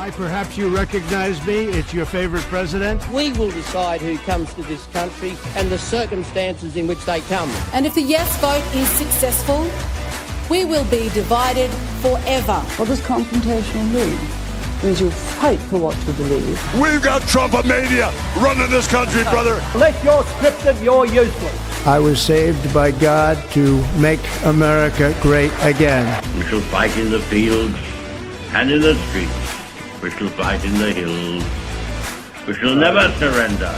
Hi, perhaps you recognize me. It's your favorite president. We will decide who comes to this country and the circumstances in which they come. And if the yes vote is successful, we will be divided forever. What does confrontation mean? It means you fight for what you believe. We've got Trumpomania running this country, brother. Unless you're scripted, you're useless. I was saved by God to make America great again. We shall fight in the fields and in the streets. We shall fight in the hills. We shall never surrender.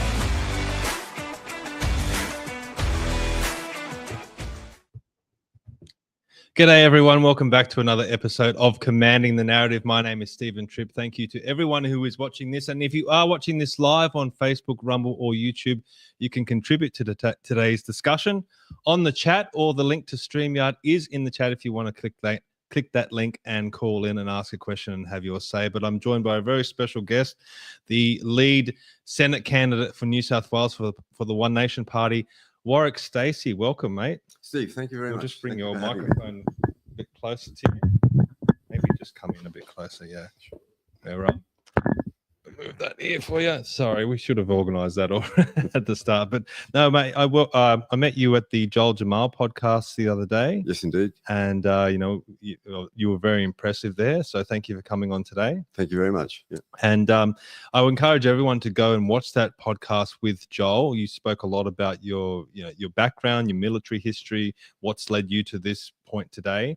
G'day everyone, welcome back to another episode of Commanding the Narrative. My name is Stephen Tripp. Thank you to everyone who is watching this. And if you are watching this live on Facebook, Rumble or YouTube, you can contribute to today's discussion on the chat, or the link to StreamYard is in the chat if you want to click that link and call in and ask a question and have your say. But I'm joined by a very special guest, the lead Senate candidate for New South Wales for the One Nation Party, Warwick Stacey. Welcome, mate. Steve, thank you very much. Just bring your microphone a bit closer to you. Maybe just come in a bit closer. Yeah. Yeah, right. Move that here for you. Sorry, we should have organised that at the start. But no, mate, I met you at the Joel Jamal podcast the other day. Yes, indeed. And you were very impressive there. So thank you for coming on today. Thank you very much. Yeah. And I would encourage everyone to go and watch that podcast with Joel. You spoke a lot about your background, your military history, what's led you to this point today.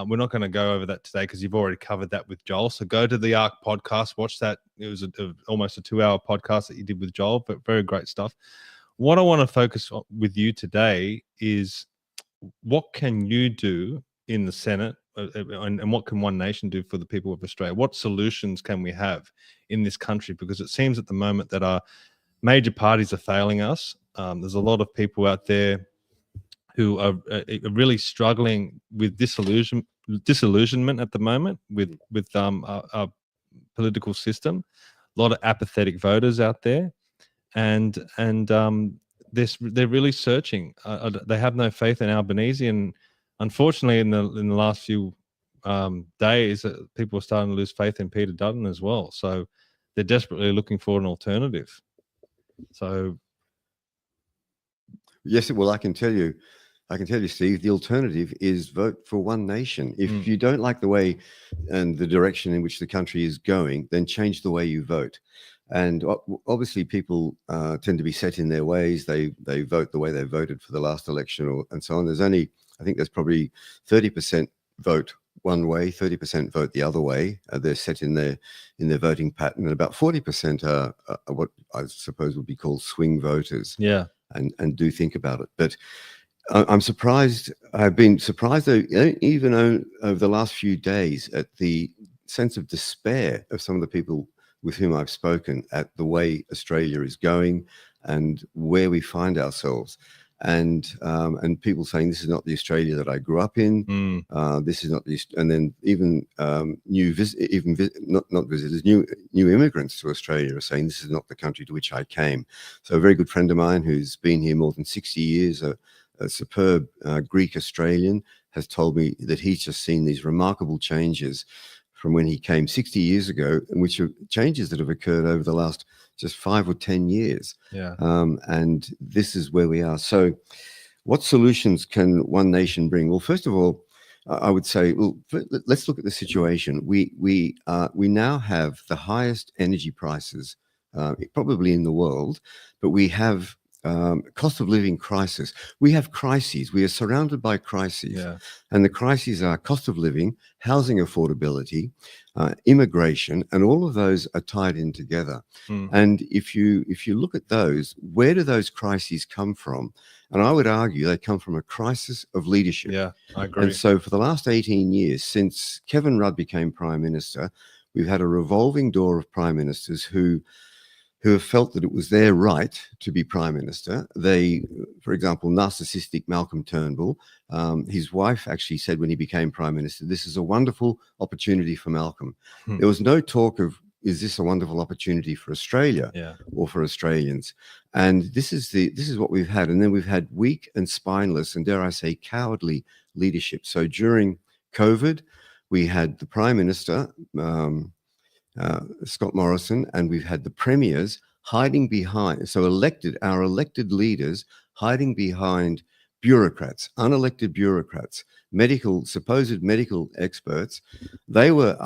We're not going to go over that today because you've already covered that with Joel. So go to the ARC podcast, watch that. It was almost a 2-hour podcast that you did with Joel, but very great stuff. What I want to focus on with you today is what can you do in the Senate and what can One Nation do for the people of Australia? What solutions can we have in this country? Because it seems at the moment that our major parties are failing us. There's a lot of people out there who are really struggling with disillusionment at the moment with our political system. A lot of apathetic voters out there, and they're really searching. They have no faith in Albanese, and unfortunately, in the last few days, people are starting to lose faith in Peter Dutton as well. So they're desperately looking for an alternative. So yes, well, I can tell you, Steve, the alternative is vote for One Nation. If you don't like the way and the direction in which the country is going, then change the way you vote. And obviously people tend to be set in their ways. They vote the way they voted for the last election and so on. I think there's probably 30% vote one way, 30% vote the other way. They're set in their voting pattern, and about 40% are what I suppose would be called swing voters. Yeah. And do think about it. But I'm surprised. I've been surprised, though, even over the last few days, at the sense of despair of some of the people with whom I've spoken at the way Australia is going and where we find ourselves, and people saying this is not the Australia that I grew up in. This is not the, and then even new immigrants to Australia are saying this is not the country to which I came. So a very good friend of mine who's been here more than 60 years, a superb Greek Australian, has told me that he's just seen these remarkable changes from when he came 60 years ago, and which are changes that have occurred over the last just 5 or 10 years. Yeah. And this is where we are. So what solutions can One Nation bring? Well, first of all, I would say, well, let's look at the situation. We now have the highest energy prices probably in the world, but we have cost of living crisis. We have crises. We are surrounded by crises. Yeah. And the crises are cost of living, housing affordability, immigration, and all of those are tied in together. And if you look at those, where do those crises come from? And I would argue they come from a crisis of leadership. Yeah, I agree. And so for the last 18 years, since Kevin Rudd became Prime Minister, we've had a revolving door of Prime Ministers who have felt that it was their right to be Prime Minister. They, for example, narcissistic Malcolm Turnbull, his wife actually said when he became Prime Minister, this is a wonderful opportunity for Malcolm. There was no talk of, is this a wonderful opportunity for Australia or for Australians? And this is what we've had. And then we've had weak and spineless and, dare I say, cowardly leadership. So during COVID, we had the Prime Minister, Scott Morrison, and we've had the premiers hiding behind, our elected leaders hiding behind bureaucrats, unelected bureaucrats, supposed medical experts. They were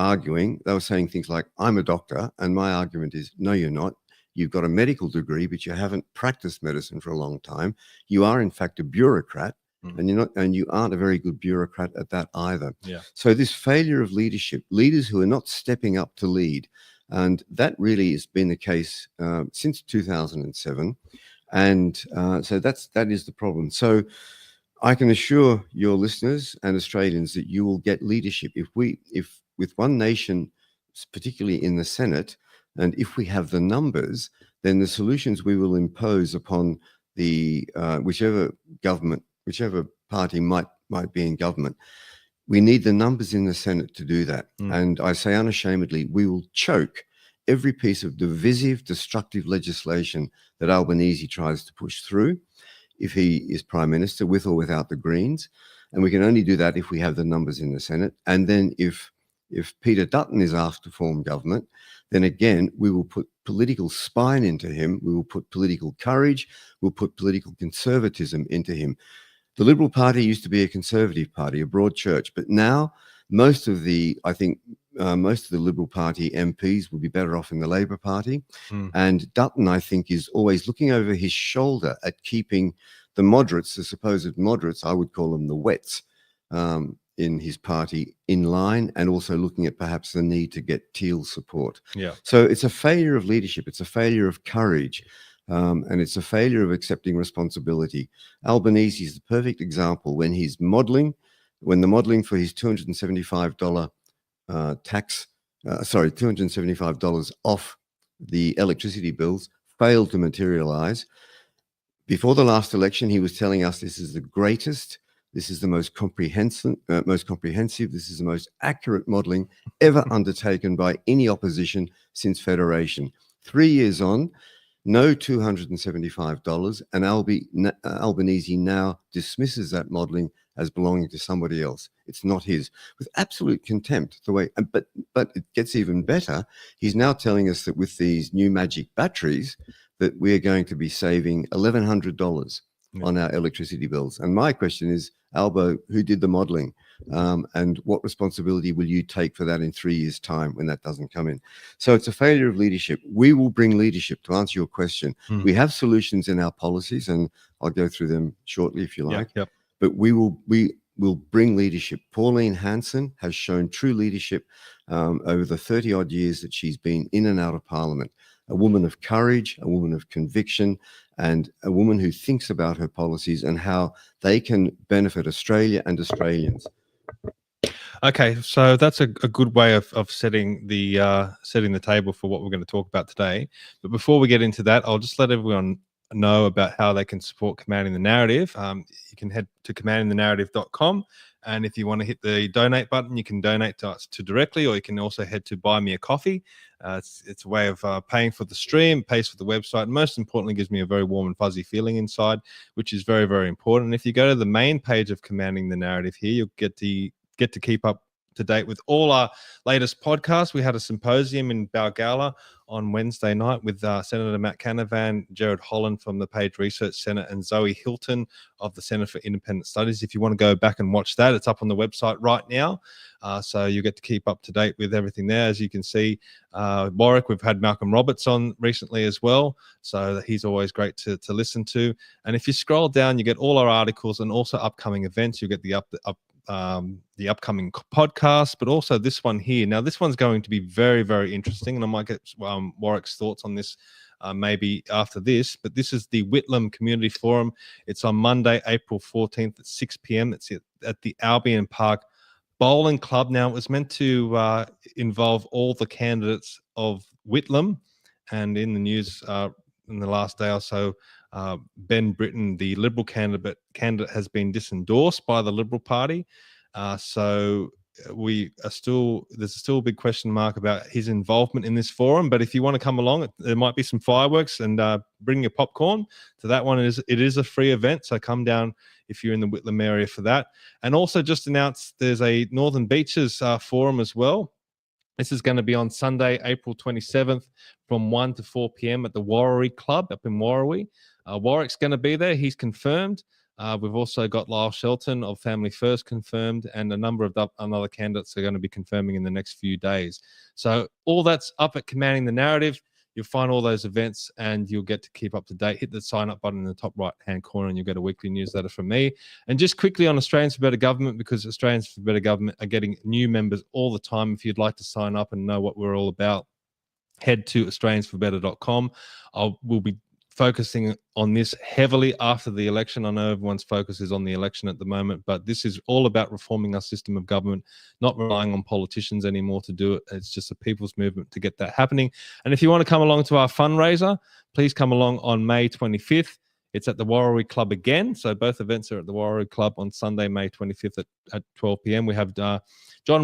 saying things like, I'm a doctor, and my argument is, no, you're not. You've got a medical degree, but you haven't practiced medicine for a long time. You are, in fact, a bureaucrat, and you aren't a very good bureaucrat at that either. Yeah. So this failure of leadership, leaders who are not stepping up to lead, and that really has been the case since 2007. And so that is the problem. So I can assure your listeners and Australians that you will get leadership if with one nation, particularly in the Senate, and if we have the numbers, then the solutions we will impose upon the whichever party might be in government. We need the numbers in the Senate to do that. And I say unashamedly, we will choke every piece of divisive, destructive legislation that Albanese tries to push through if he is Prime Minister, with or without the Greens. And we can only do that if we have the numbers in the Senate. And then if Peter Dutton is asked to form government, then again, we will put political spine into him. We will put political courage. We'll put political conservatism into him. The Liberal Party used to be a conservative party, a broad church, but now most of the Liberal Party MPs will be better off in the Labor Party. And Dutton, I think, is always looking over his shoulder at keeping the moderates, the supposed moderates, I would call them the wets, in his party in line, and also looking at perhaps the need to get teals support. Yeah. So it's a failure of leadership. It's a failure of courage. And it's a failure of accepting responsibility. Albanese is the perfect example when the modelling for his $275 $275 off the electricity bills failed to materialize. Before the last election, he was telling us this is the greatest, this is the most comprehensive, this is the most accurate modelling ever undertaken by any opposition since Federation. 3 years on, no $275, and Albanese now dismisses that modelling as belonging to somebody else. It's not his, with absolute contempt. But it gets even better. He's now telling us that with these new magic batteries, that we are going to be saving $1,100 on our electricity bills. And my question is, Albo, who did the modelling? And what responsibility will you take for that in 3 years' time when that doesn't come in? So it's a failure of leadership. We will bring leadership, to answer your question. We have solutions in our policies, and I'll go through them shortly if you like. Yep. But we will bring leadership. Pauline Hanson has shown true leadership over the 30-odd years that she's been in and out of Parliament. A woman of courage, a woman of conviction, and a woman who thinks about her policies and how they can benefit Australia and Australians. Okay, so that's a good way of setting the table for what we're going to talk about today. But before we get into that, I'll just let everyone know about how they can support Commanding the Narrative. You can head to commandingthenarrative.com, and if you want to hit the donate button, you can donate to us directly, or you can also head to Buy Me a Coffee. It's a way of paying for the stream, pays for the website, and most importantly gives me a very warm and fuzzy feeling inside, which is very, very important. And if you go to the main page of Commanding the Narrative here, you'll get to keep up to date with all our latest podcasts. We had a symposium in GALA on Wednesday night with Senator Matt Canavan, Gerard Holland from the Page Research Centre, and Zoe Hilton of the Centre for Independent Studies. If you want to go back and watch that, it's up on the website right now. So you get to keep up to date with everything there. As you can see, Warwick, we've had Malcolm Roberts on recently as well. So he's always great to listen to. And if you scroll down, you get all our articles and also upcoming events. You get the upcoming podcast, but also this one here. Now, this one's going to be very, very interesting, and I might get Warwick's thoughts on this maybe after this, but this is the Whitlam Community Forum. It's on Monday, April 14th at 6 p.m. It's at the Albion Park Bowling Club. Now, it was meant to involve all the candidates of Whitlam, and in the news in the last day or so, Ben Britton, the Liberal candidate, has been disendorsed by the Liberal Party. So there's still a big question mark about his involvement in this forum. But if you want to come along, there might be some fireworks, and bring your popcorn to that one. It is a free event, so come down if you're in the Whitlam area for that. And also just announced there's a Northern Beaches forum as well, This is going to be on Sunday, April 27th from 1 to 4 p.m. at the Warwick Club up in Warwick. Warwick's going to be there. He's confirmed. We've also got Lyle Shelton of Family First confirmed, and a number of other candidates are going to be confirming in the next few days. So all that's up at Commanding the Narrative. You'll find all those events and you'll get to keep up to date. Hit the sign up button in the top right-hand corner and you'll get a weekly newsletter from me. And just quickly on Australians for Better Government, because Australians for Better Government are getting new members all the time. If you'd like to sign up and know what we're all about, head to australiansforbetter.com. We'll be focusing on this heavily after the election. I know everyone's focus is on the election at the moment, but this is all about reforming our system of government, not relying on politicians anymore to do it. It's just a people's movement to get that happening. And if you want to come along to our fundraiser, please come along on May 25th. It's at the Warwick Club again. So both events are at the Warwick Club on Sunday, May 25th at 12 p.m. We have John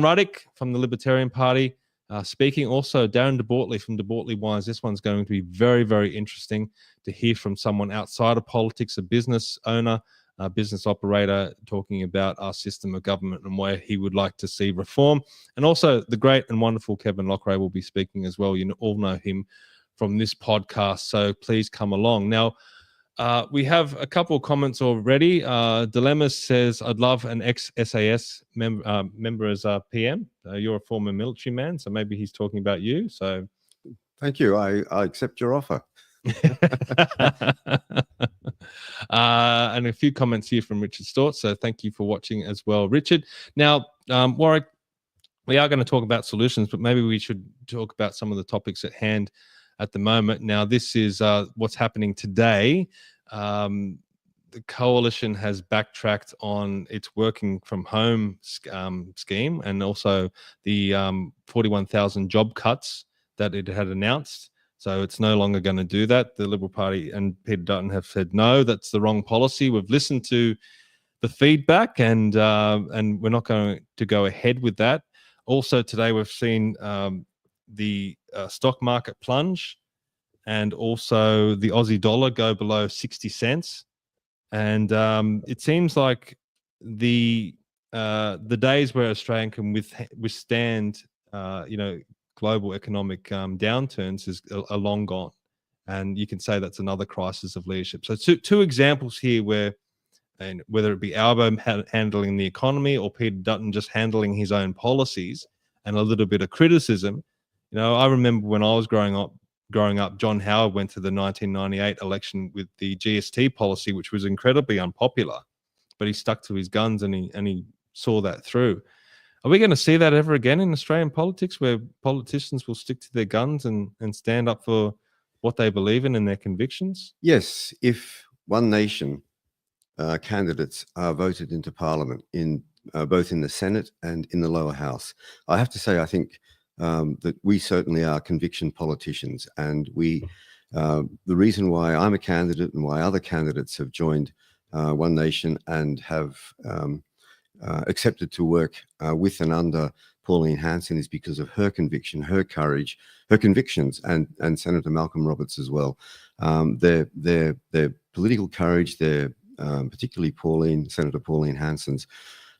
Ruddick from the Libertarian Party speaking. Also, Darren de Bortley from de Bortley Wines. This one's going to be very, very interesting to hear from someone outside of politics, a business owner, a business operator, talking about our system of government and where he would like to see reform. And also the great and wonderful Kevin Lockray will be speaking as well. You all know him from this podcast, so please come along. Now, we have a couple of comments already. Dilemmas says, I'd love an ex-SAS member as PM. You're a former military man, so maybe he's talking about you. So, thank you. I accept your offer. And a few comments here from Richard Stort. So thank you for watching as well, Richard. Now, Warwick, we are going to talk about solutions, but maybe we should talk about some of the topics at hand at the moment. Now, this is what's happening today. The coalition has backtracked on its working from home scheme, and also the 41,000 job cuts that it had announced. So it's no longer going to do that. The Liberal Party and Peter Dutton have said, no, that's the wrong policy. We've listened to the feedback, and we're not going to go ahead with that. Also today, we've seen the stock market plunge, and also the Aussie dollar go below 60 cents. And it seems like the days where Australia can withstand, global economic downturns are long gone. And you can say that's another crisis of leadership. So two examples here where, and whether it be Albo handling the economy or Peter Dutton just handling his own policies and a little bit of criticism. I remember when I was growing up, John Howard went to the 1998 election with the GST policy, which was incredibly unpopular, but he stuck to his guns and he saw that through. Are we going to see that ever again in Australian politics, where politicians will stick to their guns and stand up for what they believe in and their convictions? Yes, if One Nation candidates are voted into Parliament in both in the Senate and in the lower house, I have to say I think that we certainly are conviction politicians, and the reason why I'm a candidate and why other candidates have joined One Nation and have accepted to work with and under Pauline Hanson is because of her conviction, her courage, her convictions, and Senator Malcolm Roberts as well. Their political courage, particularly Senator Pauline Hanson's,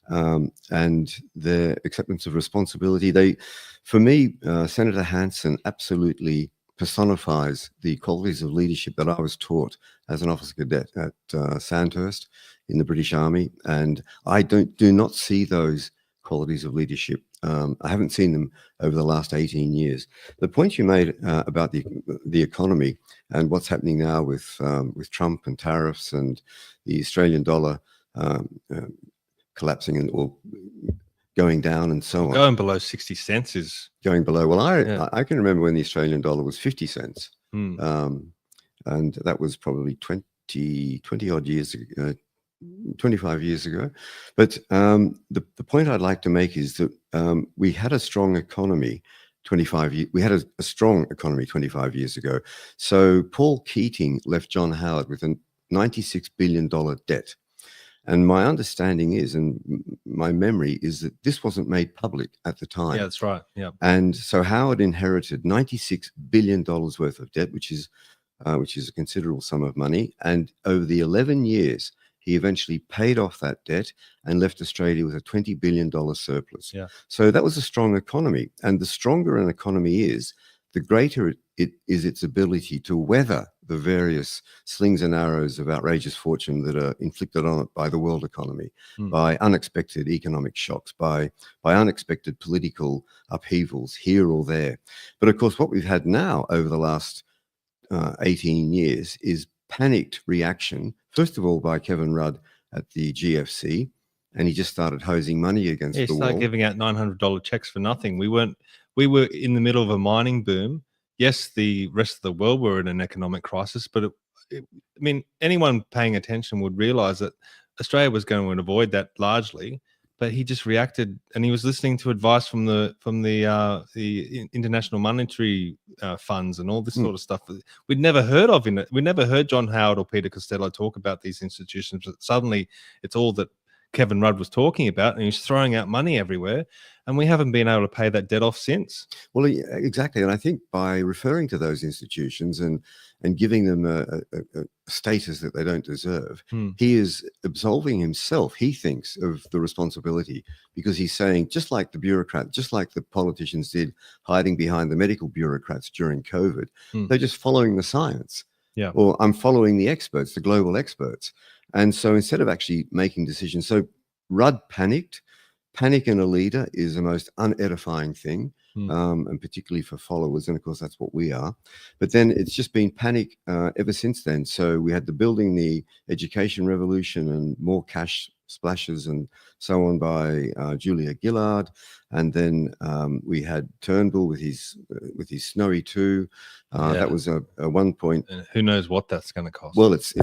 and their acceptance of responsibility. For me, Senator Hanson absolutely personifies the qualities of leadership that I was taught as an officer cadet at Sandhurst in the British Army, and I do not see those qualities of leadership. I haven't seen them over the last 18 years. The point you made about the economy and what's happening now with Trump and tariffs and the Australian dollar collapsing or going down and so on. Going below 60 cents is... Going below. Well, I can remember when the Australian dollar was 50 cents. And that was probably 20 odd years ago, 25 years ago. But the point I'd like to make is that we had a strong economy 25 years. We had a strong economy 25 years ago. So Paul Keating left John Howard with a $96 billion debt. And my understanding is, and my memory is, that this wasn't made public at the time. Yeah, that's right. Yeah. And so Howard inherited $96 billion worth of debt, which is a considerable sum of money. And over the 11 years, He eventually paid off that debt and left Australia with a $20 billion surplus. Yeah. So that was a strong economy. And the stronger an economy is, the greater it is its ability to weather the various slings and arrows of outrageous fortune that are inflicted on it by the world economy, by unexpected economic shocks, by unexpected political upheavals here or there. But of course, what we've had now over the last 18 years is panicked reaction, first of all by Kevin Rudd at the GFC, and he just started hosing money against the wall. He started giving out $900 checks for nothing. We were in the middle of a mining boom. Yes, the rest of the world were in an economic crisis, but I mean, anyone paying attention would realize that Australia was going to avoid that largely. But he just reacted, and he was listening to advice from the international monetary funds and all this sort of stuff that we'd never heard of. We never heard John Howard or Peter Costello talk about these institutions. But suddenly, it's all that Kevin Rudd was talking about, and he's throwing out money everywhere, and we haven't been able to pay that debt off since. Well, exactly, and I think by referring to those institutions and giving them a status that they don't deserve, he is absolving himself, he thinks, of the responsibility, because he's saying, just like the bureaucrats, just like the politicians did, hiding behind the medical bureaucrats during COVID, they're just following the science. Yeah. Or I'm following the experts, the global experts. And so instead of actually making decisions, so Rudd panicked. Panic in a leader is the most unedifying thing, and particularly for followers. And of course, that's what we are. But then it's just been panic ever since then. So we had the building the education revolution and more cash splashes and so on by Julia Gillard. And then we had Turnbull with his Snowy 2. That was a 1 point. And who knows what that's going to cost? Well, it's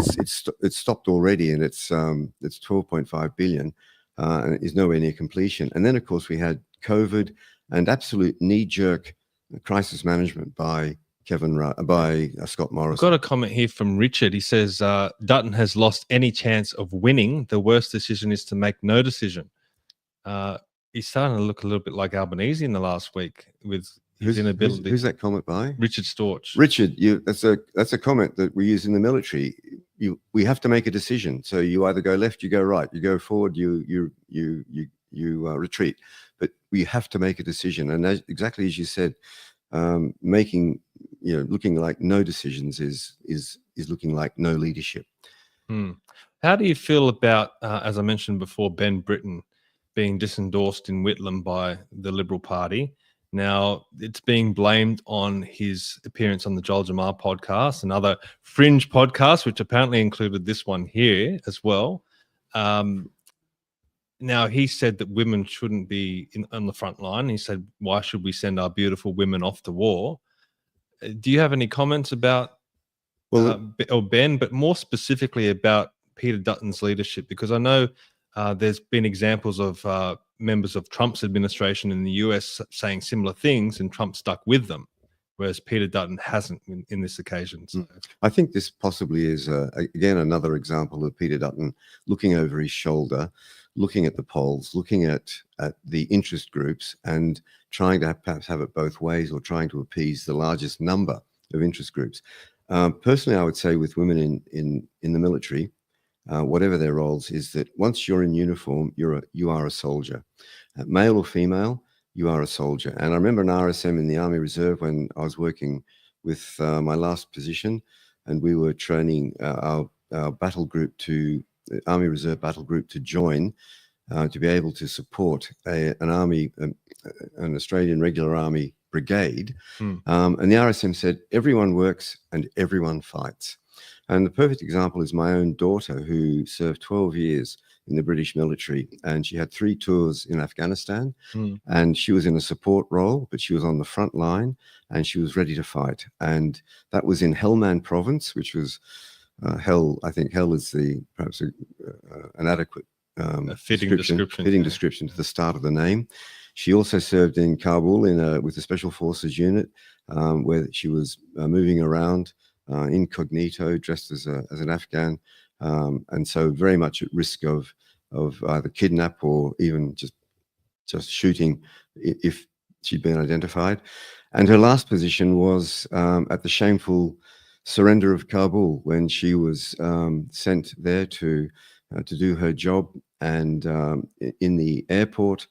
stopped already, and it's 12.5 billion. And it is nowhere near completion. And then, of course, we had COVID and absolute knee-jerk crisis management by Scott Morrison. I've got a comment here from Richard. He says, Dutton has lost any chance of winning. The worst decision is to make no decision. He's starting to look a little bit like Albanese in the last week with his inability. Who's that comment by? Richard Storch. Richard, that's a comment that we use in the military. We have to make a decision. So you either go left, you go right, you go forward, you retreat. But we have to make a decision. And exactly as you said, looking like no decisions is looking like no leadership. How do you feel about, as I mentioned before, Ben Britton being disendorsed in Whitlam by the Liberal Party? Now, it's being blamed on his appearance on the Joel Jamal podcast and other fringe podcasts, which apparently included this one here as well. Now, he said that women shouldn't be on the front line. He said, why should we send our beautiful women off to war? Do you have any comments about Ben, but more specifically about Peter Dutton's leadership? Because I know there's been examples of members of Trump's administration in the US saying similar things, and Trump stuck with them, whereas Peter Dutton hasn't in this occasion. So. I think this possibly is, again, another example of Peter Dutton looking over his shoulder, looking at the polls, looking at the interest groups and trying to perhaps have it both ways, or trying to appease the largest number of interest groups. Personally, I would say with women in the military, whatever their roles, is that once you're in uniform, you are a soldier. Male or female, you are a soldier. And I remember an RSM in the Army Reserve when I was working with my last position, and we were training our battle group Army Reserve battle group to join, to be able to support an Australian Regular Army brigade. And the RSM said, everyone works and everyone fights. And the perfect example is my own daughter, who served 12 years in the British military, and she had 3 tours in Afghanistan, and she was in a support role, but she was on the front line and she was ready to fight. And that was in Helmand province, which was I think hell is perhaps an adequate fitting description to the start of the name. She also served in Kabul with the Special Forces unit, where she was moving around incognito, dressed as an Afghan, and so very much at risk of either kidnap or even just shooting if she'd been identified. And her last position was at the shameful surrender of Kabul, when she was sent there to to do her job, and in the airport,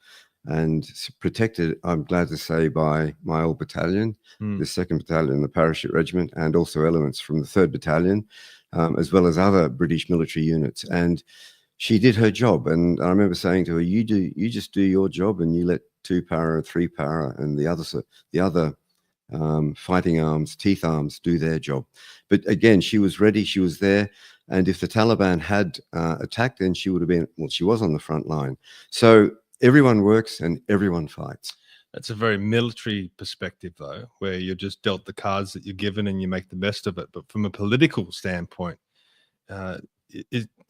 and protected, I'm glad to say, by my old battalion, the 2nd Battalion, the Parachute Regiment, and also elements from the 3rd Battalion, as well as other British military units. And she did her job. And I remember saying to her, you just do your job, and you let 2 para, 3 para, and the other fighting arms, teeth arms, do their job. But again, she was ready, she was there. And if the Taliban had attacked, then she would have been, well, she was on the front line. So everyone works and everyone fights. That's a very military perspective, though, where you're just dealt the cards that you're given and you make the best of it. But from a political standpoint, do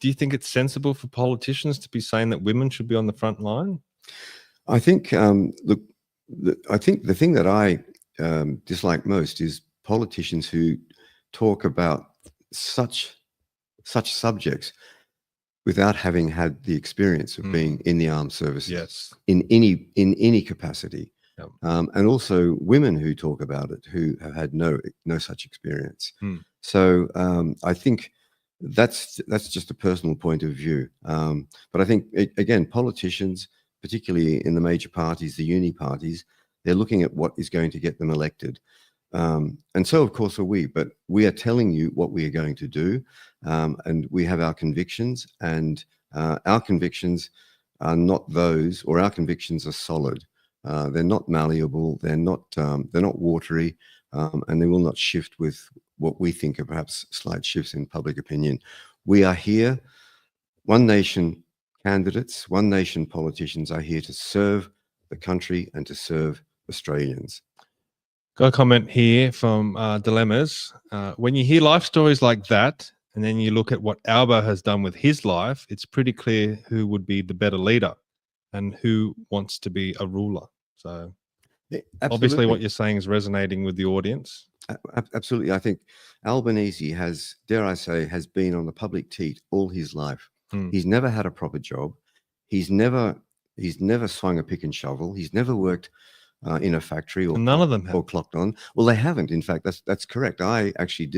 you think it's sensible for politicians to be saying that women should be on the front line? I think, look, I think the thing that I dislike most is politicians who talk about such subjects without having had the experience of being in the armed services, yes, in any capacity. Yep. And also women who talk about it who have had no such experience. So I think that's just a personal point of view. But I think again, politicians, particularly in the major parties, the uni parties, they're looking at what is going to get them elected. And so, of course, are we. But we are telling you what we are going to do, and we have our convictions, and our convictions are not those, or our convictions are solid. They're not malleable. They're not watery, and they will not shift with what we think are perhaps slight shifts in public opinion. We are here, one nation candidates, one nation politicians are here to serve the country and to serve Australians. Got a comment here from Dilemmas. When you hear life stories like that, and then you look at what Alba has done with his life, it's pretty clear who would be the better leader and who wants to be a ruler. So obviously what you're saying is resonating with the audience. Absolutely. I think Albanese has, dare I say, has been on the public teat all his life. He's never had a proper job. He's never swung a pick and shovel. He's never worked in a factory, or none of them have. Or clocked on. Well, they haven't. In fact, that's correct. I actually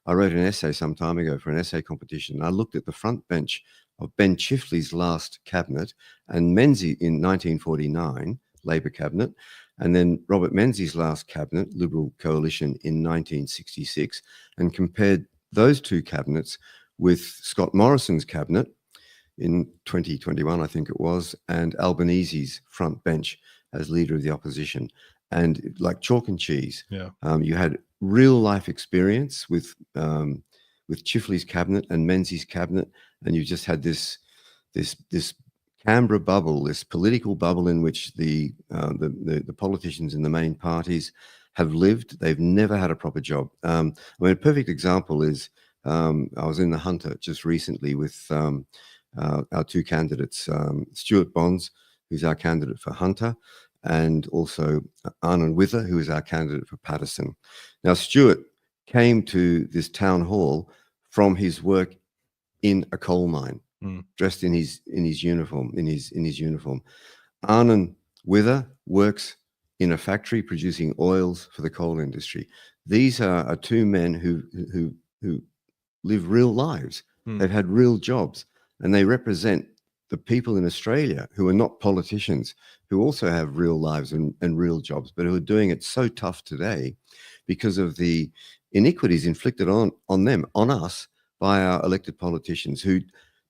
I wrote an essay some time ago for an essay competition. I looked at the front bench of Ben Chifley's last cabinet and Menzies in 1949, Labor cabinet, and then Robert Menzies' last cabinet, Liberal coalition, in 1966, and compared those two cabinets with Scott Morrison's cabinet in 2021, I think it was, and Albanese's front bench as leader of the opposition. And like chalk and cheese, you had real life experience with Chifley's cabinet and Menzies' cabinet, and you just had this Canberra bubble, this political bubble in which the politicians in the main parties have lived. They've never had a proper job. I mean, a perfect example is I was in the Hunter just recently with our two candidates, Stuart Bonds, who's our candidate for Hunter, and also Arnon Wither, who is our candidate for Patterson. Now, Stuart came to this town hall from his work in a coal mine, dressed in his uniform. Arnon Wither works in a factory producing oils for the coal industry. These are two men who live real lives. They've had real jobs, and they represent the people in Australia who are not politicians, who also have real lives and real jobs, but who are doing it so tough today because of the iniquities inflicted on them, on us, by our elected politicians who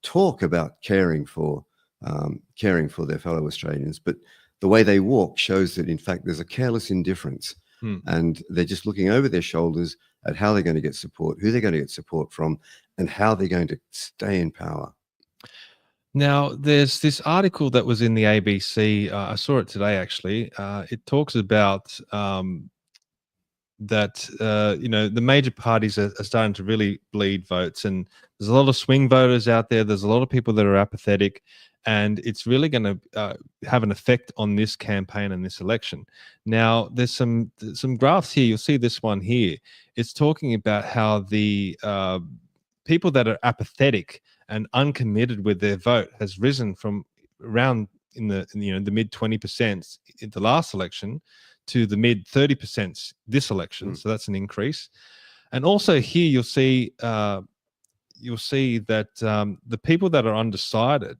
talk about caring for their fellow Australians, but the way they walk shows that in fact there's a careless indifference, and they're just looking over their shoulders at how they're going to get support, who they're going to get support from, and how they're going to stay in power. Now, there's this article that was in the ABC. I saw it today, actually. It talks about that, the major parties are starting to really bleed votes, and there's a lot of swing voters out there. There's a lot of people that are apathetic, and it's really going to have an effect on this campaign and this election. Now, there's some graphs here. You'll see this one here. It's talking about how the people that are apathetic and uncommitted with their vote has risen from around in the mid 20% in the last election to the mid 30% this election. So that's an increase. And also here you'll see you'll see that the people that are undecided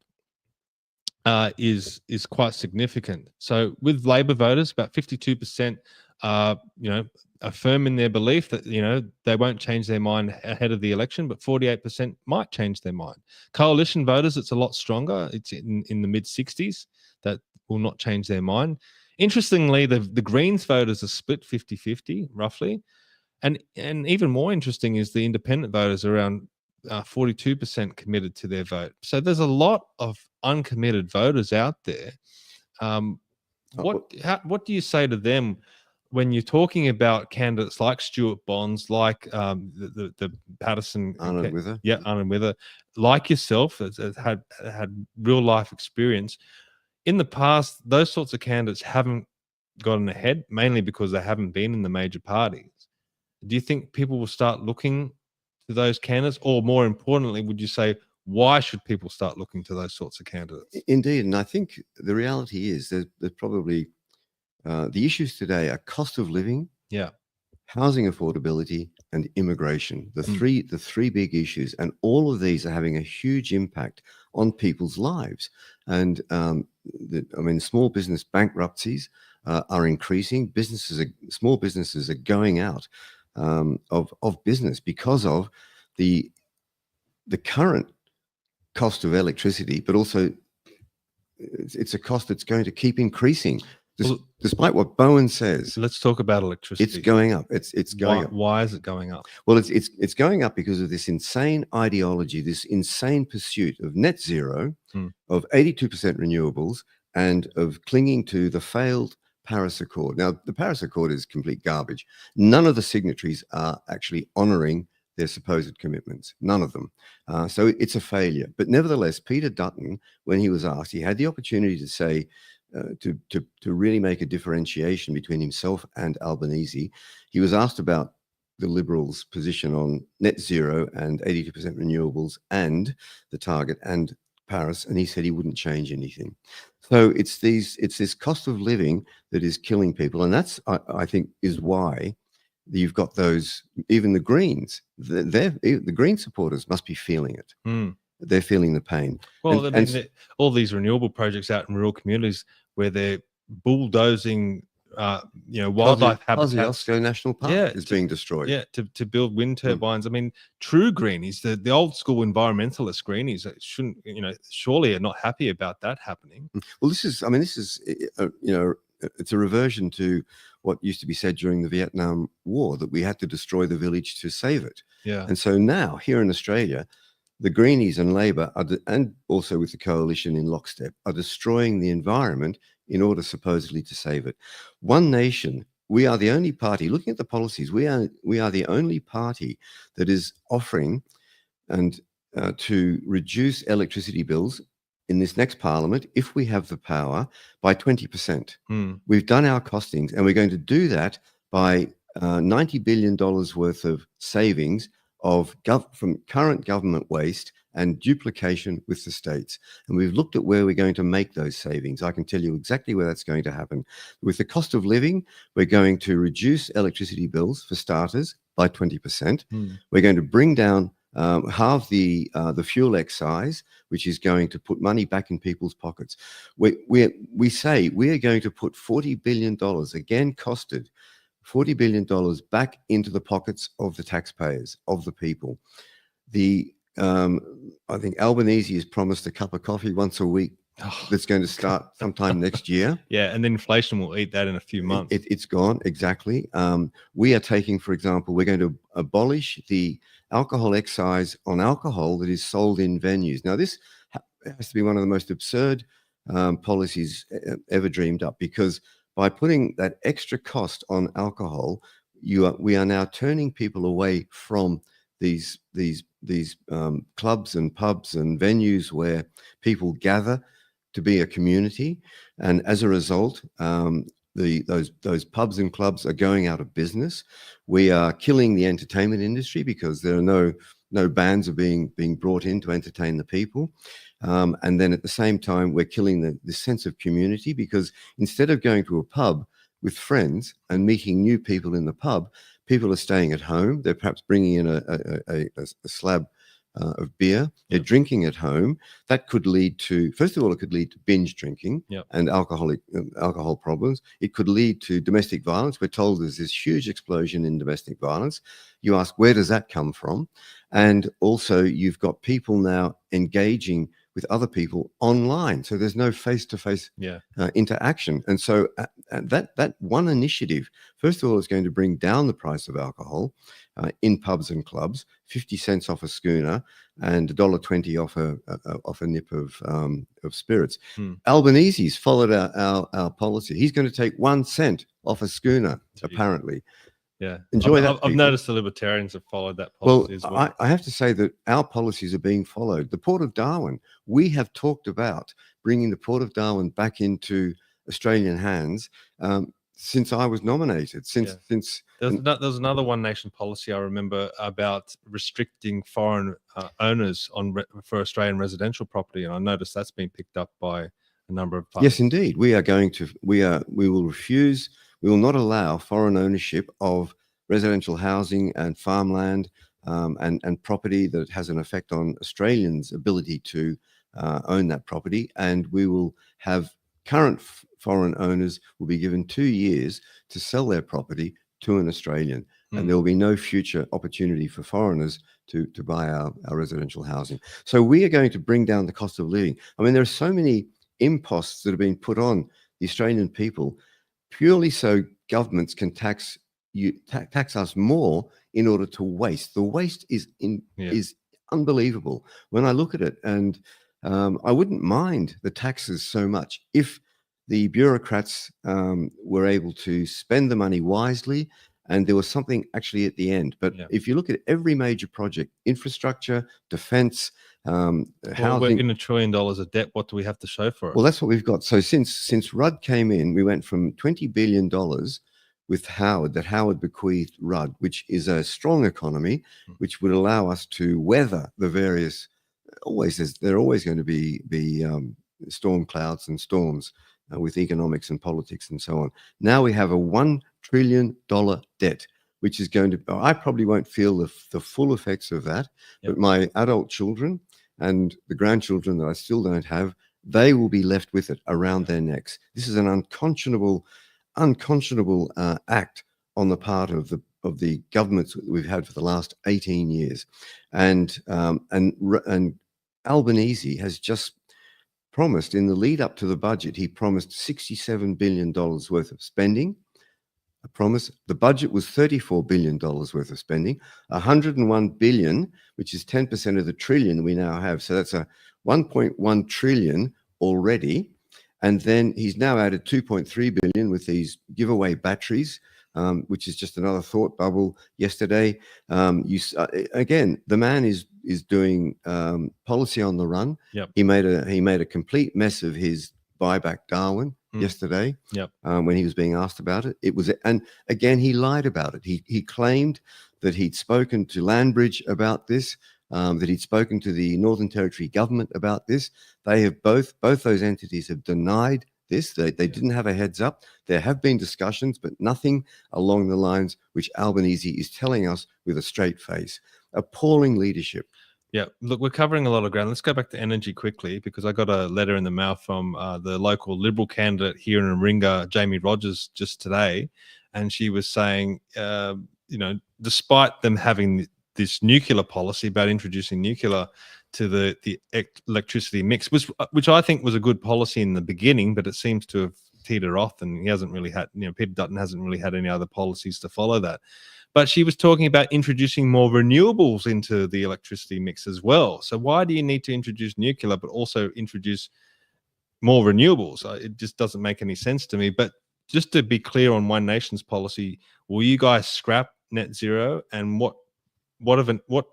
is quite significant. So with Labor voters, about 52% are firm in their belief that they won't change their mind ahead of the election, but 48% might change their mind. Coalition voters, it's a lot stronger. It's in the mid 60s that will not change their mind. Interestingly, the Greens voters are split 50-50 roughly, and even more interesting is the independent voters are around 42% committed to their vote. So there's a lot of uncommitted voters out there. What do you say to them when you're talking about candidates like Stuart Bonds, like the Patterson, Arnold Wither, Arnold Wither, like yourself, that had real life experience? In the past, those sorts of candidates haven't gotten ahead, mainly because they haven't been in the major parties. Do you think people will start looking to those candidates, or more importantly, would you say, why should people start looking to those sorts of candidates? Indeed, and I think the reality is there's probably the issues today are cost of living, housing affordability, and immigration. The three big issues, and all of these are having a huge impact on people's lives. And small business bankruptcies are increasing. Small businesses are going out of business because of the current cost of electricity, but also it's a cost that's going to keep increasing. Despite what Bowen says. Let's talk about electricity. It's going up. It's going up. Why is it going up? Well, it's going up because of this insane ideology, this insane pursuit of net zero, of 82% renewables, and of clinging to the failed Paris Accord. Now, the Paris Accord is complete garbage. None of the signatories are actually honoring their supposed commitments. None of them. So it's a failure. But nevertheless, Peter Dutton, when he was asked, he had the opportunity to say, to really make a differentiation between himself and Albanese. He was asked about the Liberals' position on net zero and 82% renewables and the target and Paris, and he said he wouldn't change anything. So it's this cost of living that is killing people, and that's I think is why you've got those, even the Greens. The Green supporters must be feeling it. They're feeling the pain. Well, all these renewable projects out in rural communities where they're bulldozing, wildlife habitats. Kosciuszko National Park is being destroyed. Yeah, to build wind turbines. I mean, true greenies, the old school environmentalist greenies, shouldn't, surely are not happy about that happening. Well, this is it's a reversion to what used to be said during the Vietnam War, that we had to destroy the village to save it. Yeah. And so now here in Australia, the Greenies and Labor, and also with the coalition in lockstep, are destroying the environment in order supposedly to save it. One Nation, we are the only party, looking at the policies, we are the only party that is offering to reduce electricity bills in this next parliament, if we have the power, by 20%. We've done our costings, and we're going to do that by $90 billion worth of savings from current government waste and duplication with the states. And we've looked at where we're going to make those savings. I can tell you exactly where that's going to happen. With the cost of living, we're going to reduce electricity bills, for starters, by 20%. We're going to bring down halve the fuel excise, which is going to put money back in people's pockets. We say we are going to put $40 billion, again costed, $40 billion back into the pockets of the taxpayers, of the people. I think Albanese has promised a cup of coffee once a week. That's going to start sometime next year. Yeah, and then inflation will eat that in a few months. It's gone, exactly. We are taking, for example, we're going to abolish the alcohol excise on alcohol that is sold in venues. Now, this has to be one of the most absurd policies ever dreamed up, because by putting that extra cost on alcohol, we are now turning people away from these clubs and pubs and venues where people gather to be a community, and as a result, those pubs and clubs are going out of business. We are killing the entertainment industry because there are no bands are being brought in to entertain the people. And then at the same time, we're killing the sense of community, because instead of going to a pub with friends and meeting new people in the pub, people are staying at home. They're perhaps bringing in a slab of beer. They're drinking at home. That could lead to, first of all, it could lead to binge drinking and alcohol problems. It could lead to domestic violence. We're told there's this huge explosion in domestic violence. You ask, where does that come from? And also, you've got people now engaging with other people online, so there's no face-to-face interaction. And so that one initiative, first of all, is going to bring down the price of alcohol in pubs and clubs, 50 cents off a schooner and $1.20 off a nip of spirits. Albanese's followed our policy. He's going to take 1 cent off a schooner, apparently. Yeah, enjoy that. I've noticed the libertarians have followed that policy as well. I have to say that our policies are being followed. The Port of Darwin, we have talked about bringing the Port of Darwin back into Australian hands since I was nominated. Since there's another One Nation policy I remember about restricting foreign owners for Australian residential property, and I noticed that's been picked up by a number of parties. Yes, indeed, we will refuse. We will not allow foreign ownership of residential housing and farmland and property that has an effect on Australians' ability to own that property. And we will have current foreign owners will be given 2 years to sell their property to an Australian. And there will be no future opportunity for foreigners to buy our residential housing. So we are going to bring down the cost of living. I mean, there are so many imposts that have been put on the Australian people purely so governments can tax us more in order to waste. The waste is unbelievable when I look at it, and I wouldn't mind the taxes so much if the bureaucrats were able to spend the money wisely and there was something actually at the end. But if you look at every major project, infrastructure, defense, housing, we're in $1 trillion of debt. What do we have to show for it? Well, that's what we've got. So since Rudd came in, we went from $20 billion with Howard, that Howard bequeathed Rudd, which is a strong economy, which would allow us to weather the various. There are always going to be storm clouds and storms with economics and politics and so on. Now we have a $1 trillion debt, which is going to. I probably won't feel the full effects of that, but my adult children and the grandchildren that I still don't have, they will be left with it around their necks. This is an unconscionable act on the part of the governments that we've had for the last 18 years, and Albanese has just promised in the lead up to the budget. He promised $67 billion worth of spending. A promise. The budget was $34 billion worth of spending, $101 billion, which is 10% of the trillion we now have. So that's a 1.1 trillion already. And then he's now added 2.3 billion with these giveaway batteries, which is just another thought bubble. Yesterday, again, the man is doing policy on the run. He made a complete mess of his buyback Darwin yesterday when he was being asked about it. And again, he lied about it. He claimed that he'd spoken to Landbridge about this, that he'd spoken to the Northern Territory government about this. They have both those entities have denied this. They didn't have a heads up. There have been discussions, but nothing along the lines which Albanese is telling us with a straight face. Appalling leadership. Yeah, look, we're covering a lot of ground. Let's go back to energy quickly, because I got a letter in the mail from the local Liberal candidate here in Warringah, Jamie Rogers, just today, and she was saying, despite them having this nuclear policy about introducing nuclear to the electricity mix, which I think was a good policy in the beginning, but it seems to have teetered off, and he hasn't really had, Peter Dutton hasn't really had any other policies to follow that. But she was talking about introducing more renewables into the electricity mix as well. So why do you need to introduce nuclear but also introduce more renewables? It just doesn't make any sense to me. But just to be clear on One Nation's policy, will you guys scrap net zero? And what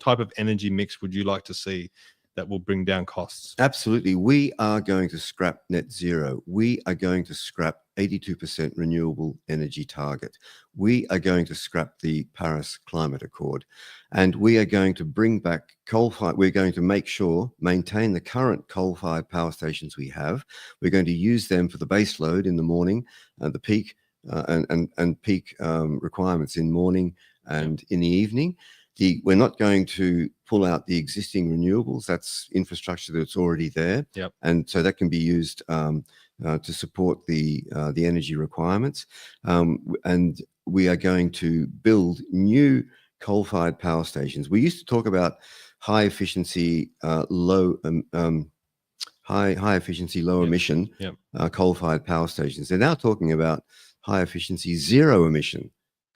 type of energy mix would you like to see that will bring down costs? Absolutely. We are going to scrap net zero. We are going to scrap 82% renewable energy target. We are going to scrap the Paris Climate Accord. And we are going to bring back coal-fired. We're going to maintain the current coal-fired power stations we have. We're going to use them for the base load in the morning, the peak and peak requirements in morning and in the evening. we're not going to pull out the existing renewables. That's infrastructure that's already there. Yep. And so that can be used to support the energy requirements. And we are going to build new coal-fired power stations. We used to talk about high efficiency, low emission coal-fired power stations. They're now talking about high efficiency, zero emission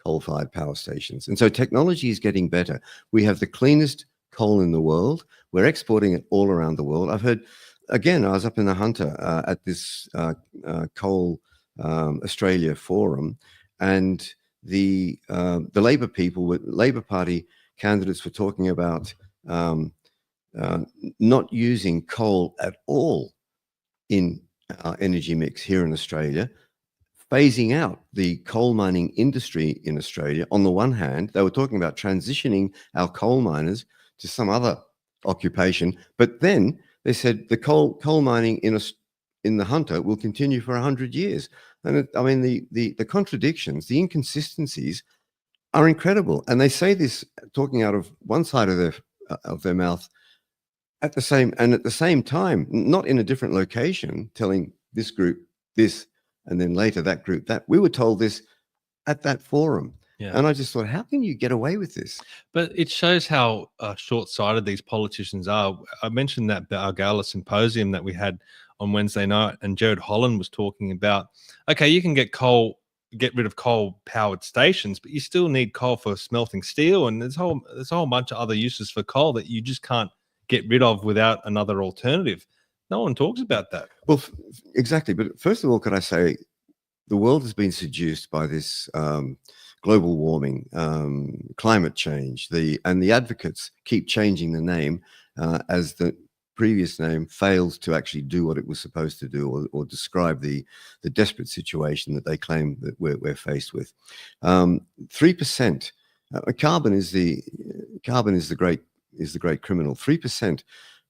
coal-fired power stations. And so technology is getting better. We have the cleanest coal in the world. We're exporting it all around the world. I've heard, again, I was up in the Hunter at this Coal Australia forum, and the Labor Labor Party candidates were talking about not using coal at all in our energy mix here in Australia, phasing out the coal mining industry in Australia. On the one hand, they were talking about transitioning our coal miners to some other occupation, but then they said the coal mining in the Hunter will continue for 100 years. And I mean, the contradictions, the inconsistencies are incredible. And they say this talking out of one side of their mouth at the same time, not in a different location, telling this group this, and then later that group that. We were told this at that forum. Yeah. And I just thought, how can you get away with this? But it shows how short-sighted these politicians are. I mentioned that our GALA symposium that we had on Wednesday night, and Jared Holland was talking about, okay, you can get rid of coal-powered stations, but you still need coal for smelting steel, and there's a whole bunch of other uses for coal that you just can't get rid of without another alternative. No one talks about that. Well, exactly. But first of all, could I say the world has been seduced by this global warming, climate change, and the advocates keep changing the name as the previous name fails to actually do what it was supposed to do, or describe the desperate situation that they claim that we're faced with. 3%. Carbon is the great criminal. 3%.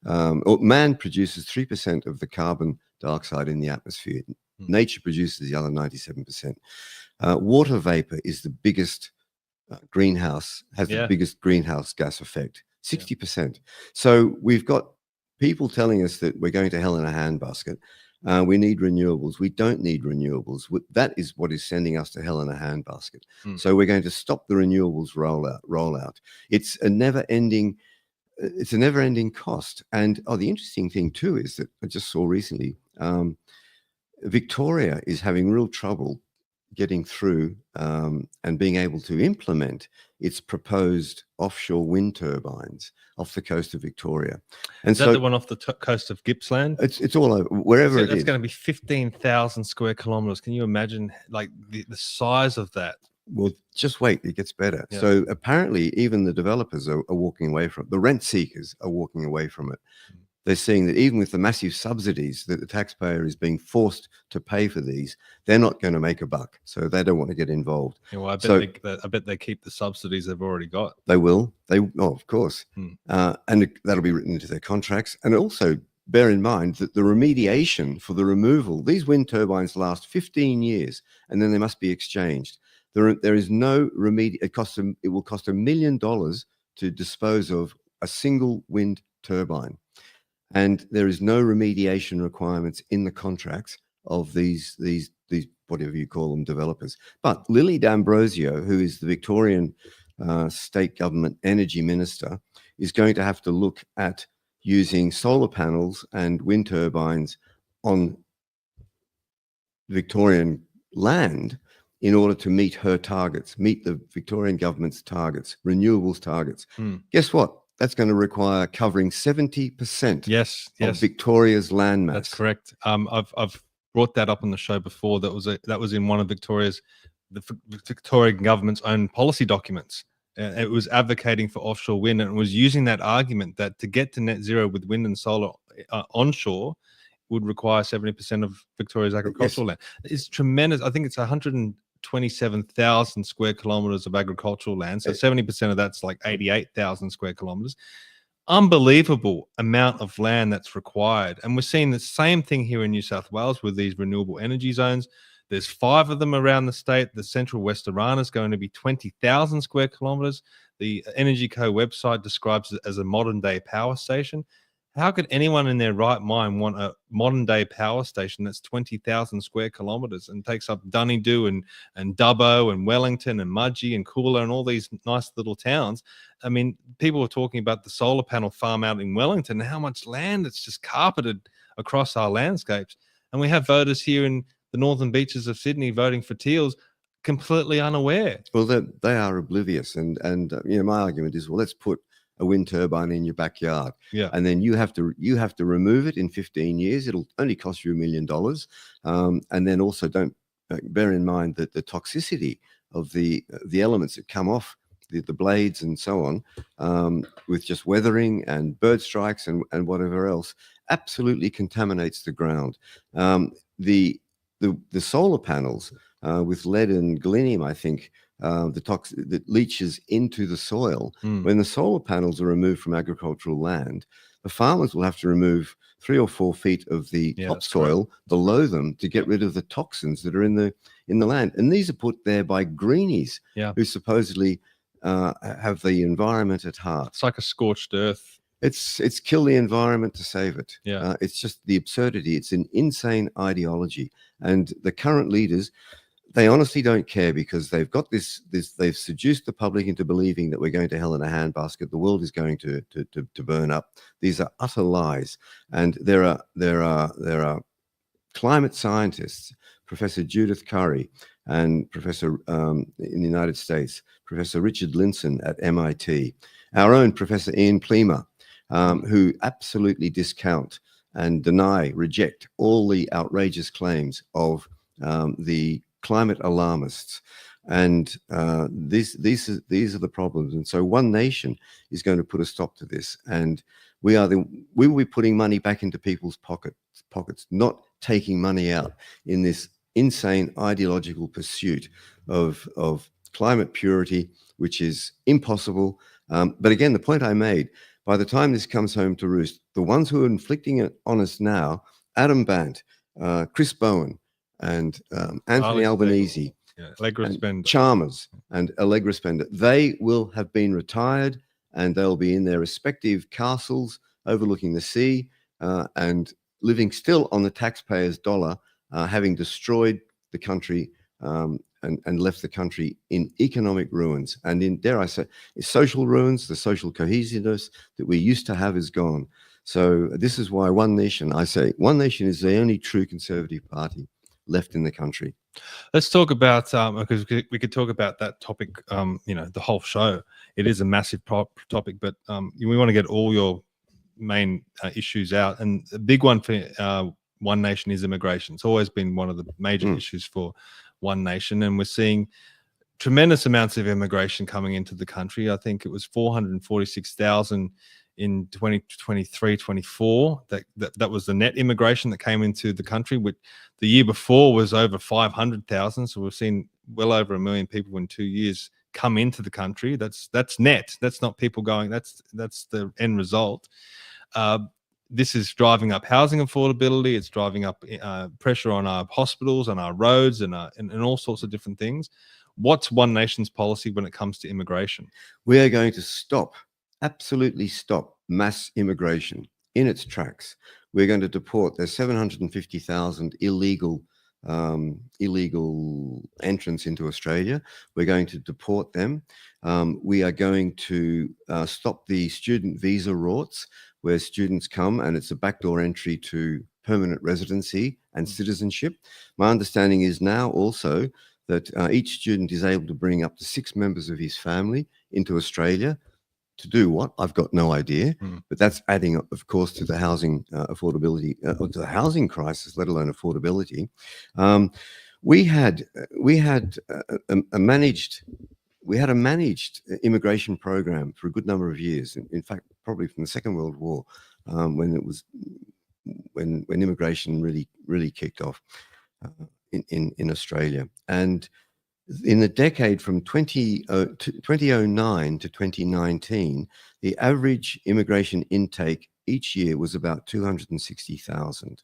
Or man produces 3% of the carbon dioxide in the atmosphere. Nature produces the other 97%. Water vapor is the biggest the biggest greenhouse gas effect, 60%. So we've got people telling us that we're going to hell in a handbasket. We need renewables. We don't need renewables. That is what is sending us to hell in a handbasket. So we're going to stop the renewables rollout. It's a never-ending cost. And the interesting thing too is that I just saw recently, Victoria is having real trouble getting through and being able to implement its proposed offshore wind turbines off the coast of Victoria. And is that the one off the coast of Gippsland? It's all over, wherever it is. That's going to be 15,000 square kilometers. Can you imagine like the size of that? Well, just wait, it gets better. Yeah. So apparently even the developers are walking away from it. The rent seekers are walking away from it. They're seeing that even with the massive subsidies that the taxpayer is being forced to pay for these, they're not going to make a buck. So they don't want to get involved. Yeah, well, I bet they keep the subsidies they've already got. They will. Of course. And that'll be written into their contracts. And also bear in mind that the remediation for the removal, these wind turbines last 15 years, and then they must be exchanged. There is no remediation. It will cost $1 million to dispose of a single wind turbine. And there is no remediation requirements in the contracts of these whatever you call them, developers. But Lily D'Ambrosio, who is the Victorian state government energy minister, is going to have to look at using solar panels and wind turbines on Victorian land in order to meet her targets, meet the Victorian government's targets, renewables targets. Guess what? That's going to require covering 70% of Victoria's land mass. That's correct. I've brought that up on the show before. That was in one of the Victorian government's own policy documents. It was advocating for offshore wind, and it was using that argument that to get to net zero with wind and solar onshore would require 70% of Victoria's agricultural land. It's tremendous. I think it's 127,000 square kilometers of agricultural land. So 70% of that's like 88,000 square kilometers. Unbelievable amount of land that's required. And we're seeing the same thing here in New South Wales with these renewable energy zones. There's 5 of them around the state. The Central West Iran is going to be 20,000 square kilometers. The Energy Co website describes it as a modern day power station. How could anyone in their right mind want a modern day power station that's 20,000 square kilometers and takes up Dunedoo and Dubbo and Wellington and Mudgee and Coolah and all these nice little towns? I mean, people were talking about the solar panel farm out in Wellington and how much land it's just carpeted across our landscapes. And we have voters here in the northern beaches of Sydney voting for Teals, completely unaware. Well, they are oblivious. And my argument is, well, let's put a wind turbine in your backyard, and then you have to remove it in 15 years. It'll only cost you $1 million, and then also don't bear in mind that the toxicity of the elements that come off the blades and so on, with just weathering and bird strikes and whatever else, absolutely contaminates the ground. The solar panels with lead and galenium, I think, that leaches into the soil. When the solar panels are removed from agricultural land, the farmers will have to remove 3 or 4 feet of the topsoil below them to get rid of the toxins that are in the land. And these are put there by greenies who supposedly have the environment at heart. It's like a scorched earth. It's kill the environment to save it. It's just the absurdity. It's an insane ideology. And the current leaders, they honestly don't care, because they've got they've seduced the public into believing that we're going to hell in a handbasket. The world is going to burn up. These are utter lies. And there are climate scientists, Professor Judith Curry and Professor in the United States, Professor Richard Linson at MIT, our own Professor Ian Plimer, who absolutely discount and reject all the outrageous claims of the climate alarmists. And these are the problems. And so One Nation is going to put a stop to this. And we will be putting money back into people's pockets, not taking money out in this insane ideological pursuit of climate purity, which is impossible. But again, the point I made, by the time this comes home to roost, the ones who are inflicting it on us now, Adam Bant, Chris Bowen, and Anthony Albanese, and Chalmers and Allegra Spender, they will have been retired, and they'll be in their respective castles overlooking the sea, and living still on the taxpayer's dollar, having destroyed the country and left the country in economic ruins and in, dare I say, social ruins. The social cohesiveness that we used to have is gone. So this is why One Nation, I say, One Nation is the only true conservative party left in the country. Let's talk about, because we could talk about that topic, the whole show. It is a massive topic, but we want to get all your main issues out. And the big one for One Nation is immigration. It's always been one of the major issues for One Nation, and we're seeing tremendous amounts of immigration coming into the country. I think it was 446,000 in 2023-24. That was the net immigration that came into the country, which the year before was over 500,000. So we've seen well over 1 million people in 2 years come into the country. That's net. That's not people going. That's the end result. This is driving up housing affordability. It's driving up pressure on our hospitals, on our roads, and all sorts of different things. What's One Nation's policy when it comes to immigration? We are going to absolutely stop mass immigration in its tracks. We're going to deport. There's 750,000 illegal entrants into Australia. We're going to deport them. We are going to stop the student visa rorts, where students come and it's a backdoor entry to permanent residency and citizenship. My understanding is now also that each student is able to bring up to 6 members of his family into Australia. To do what? I've got no idea. But that's adding up, of course, to the housing affordability, or to the housing crisis, let alone affordability. We had a managed immigration program for a good number of years. In fact, probably from the Second World War, when immigration really kicked off in Australia. And in the decade from 2009 to 2019, the average immigration intake each year was about 260,000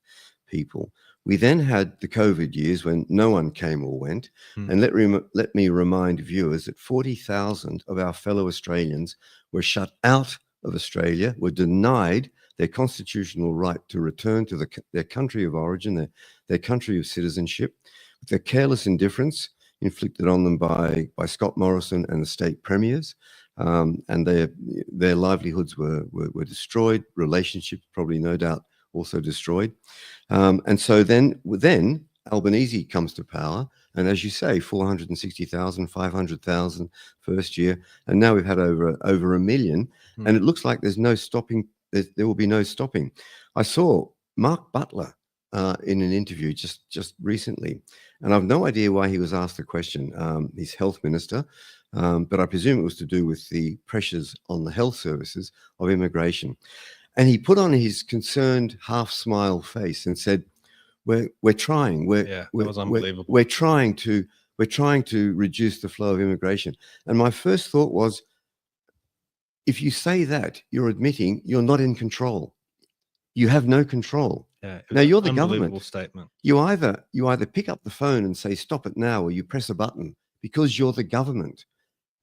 people. We then had the COVID years when no one came or went. And let me remind viewers that 40,000 of our fellow Australians were shut out of Australia, were denied their constitutional right to return to their country of origin, their country of citizenship, with their careless indifference inflicted on them by Scott Morrison and the state premiers. And their livelihoods were destroyed, relationships probably no doubt also destroyed. And so then Albanese comes to power, and as you say, 460,000, 500,000 first year, and now we've had over 1 million, and it looks like there's no stopping. There will be no stopping. I saw Mark Butler in an interview just recently, and I've no idea why he was asked the question. He's health minister, but I presume it was to do with the pressures on the health services of immigration. And he put on his concerned half-smile face and said, "We're trying. That was unbelievable. We're trying to reduce the flow of immigration." And my first thought was, if you say that, you're admitting you're not in control. You have no control. Yeah, now you're the government. Statement. You either pick up the phone and say stop it now, or you press a button because you're the government.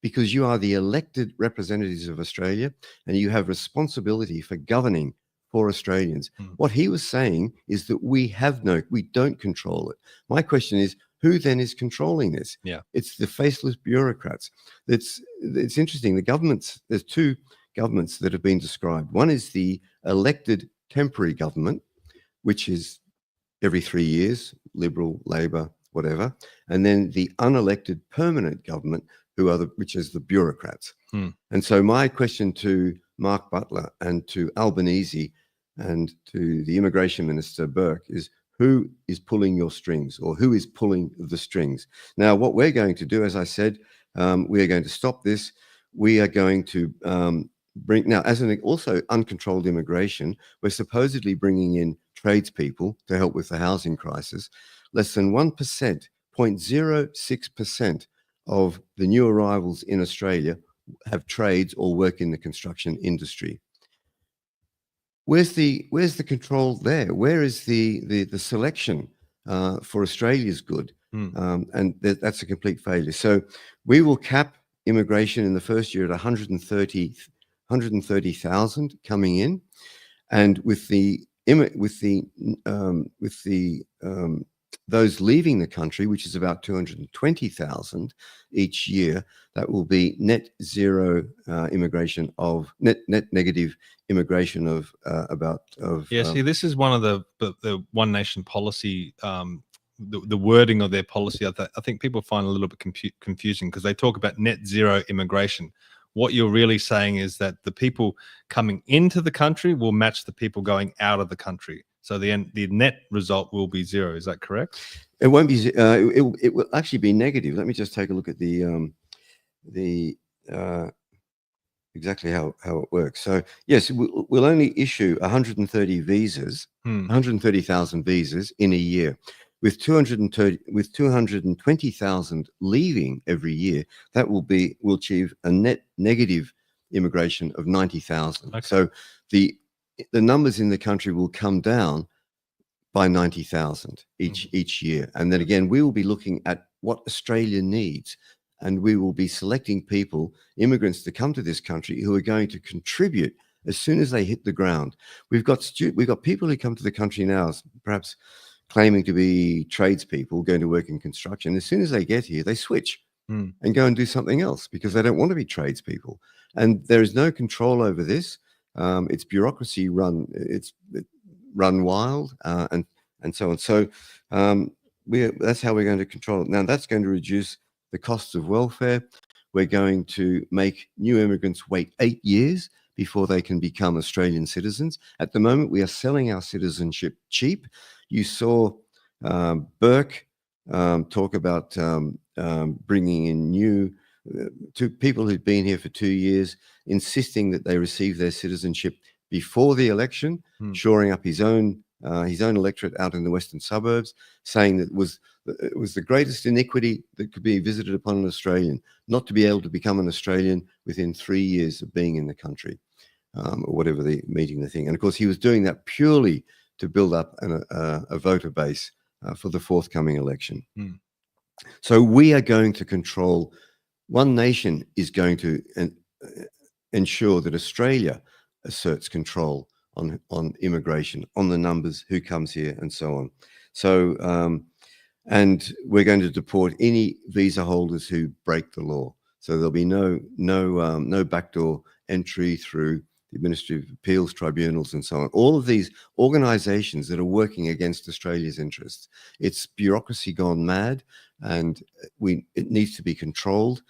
Because you are the elected representatives of Australia and you have responsibility for governing for Australians. What he was saying is that we don't control it. My question is, who then is controlling this? Yeah. It's the faceless bureaucrats. It's interesting. There's two governments that have been described. One is the elected temporary government, which is every 3 years, Liberal, Labor, whatever. And then the unelected permanent government, which is the bureaucrats. And so my question to Mark Butler and to Albanese and to the Immigration Minister Burke is, who is pulling your strings, or who is pulling the strings? Now, what we're going to do, as I said, we are going to stop this. We are going to now, as an also uncontrolled immigration, we're supposedly bringing in tradespeople to help with the housing crisis. Less than 1%, 0.06% of the new arrivals in Australia have trades or work in the construction industry. Where's the control there? Where is the selection for Australia's good? And that's a complete failure. So we will cap immigration in the first year at 130,000 coming in, and with those leaving the country, which is about 220,000 each year, that will be net zero immigration of net negative immigration of see, this is one of the One Nation policy, the wording of their policy. I think people find a little bit confusing because they talk about net zero immigration. What you're really saying is that the people coming into the country will match the people going out of the country. So the net result will be zero. Is that correct? It won't be. It will actually be negative. Let me just take a look at exactly how it works. So yes, we'll only issue 130 visas, 130,000 visas in a year, with 220,000 leaving every year. That will achieve a net negative immigration of 90,000. Okay. So the numbers in the country will come down by 90,000 each year. And then again, we will be looking at what Australia needs, and we will be selecting immigrants to come to this country who are going to contribute as soon as they hit the ground. We've got people who come to the country now, perhaps claiming to be tradespeople, going to work in construction. As soon as they get here, they switch and go and do something else because they don't want to be tradespeople. And there is no control over this. It's bureaucracy run. It's run wild and so on. So that's how we're going to control it. Now that's going to reduce the costs of welfare. We're going to make new immigrants wait 8 years before they can become Australian citizens. At the moment, we are selling our citizenship cheap. You saw Burke talk about bringing in to people who'd been here for 2 years, insisting that they receive their citizenship before the election, shoring up his own electorate out in the western suburbs, saying that it was the greatest iniquity that could be visited upon an Australian, not to be able to become an Australian within 3 years of being in the country, or whatever the thing. And of course, he was doing that purely to build up a voter base for the forthcoming election. So we are going to control. One nation is going to ensure that Australia asserts control on immigration, on the numbers, who comes here, and so on. So, and we're going to deport any visa holders who break the law. So there'll be no backdoor entry through the administrative appeals tribunals and so on. All of these organisations that are working against Australia's interests. It's bureaucracy gone mad, and it needs to be controlled.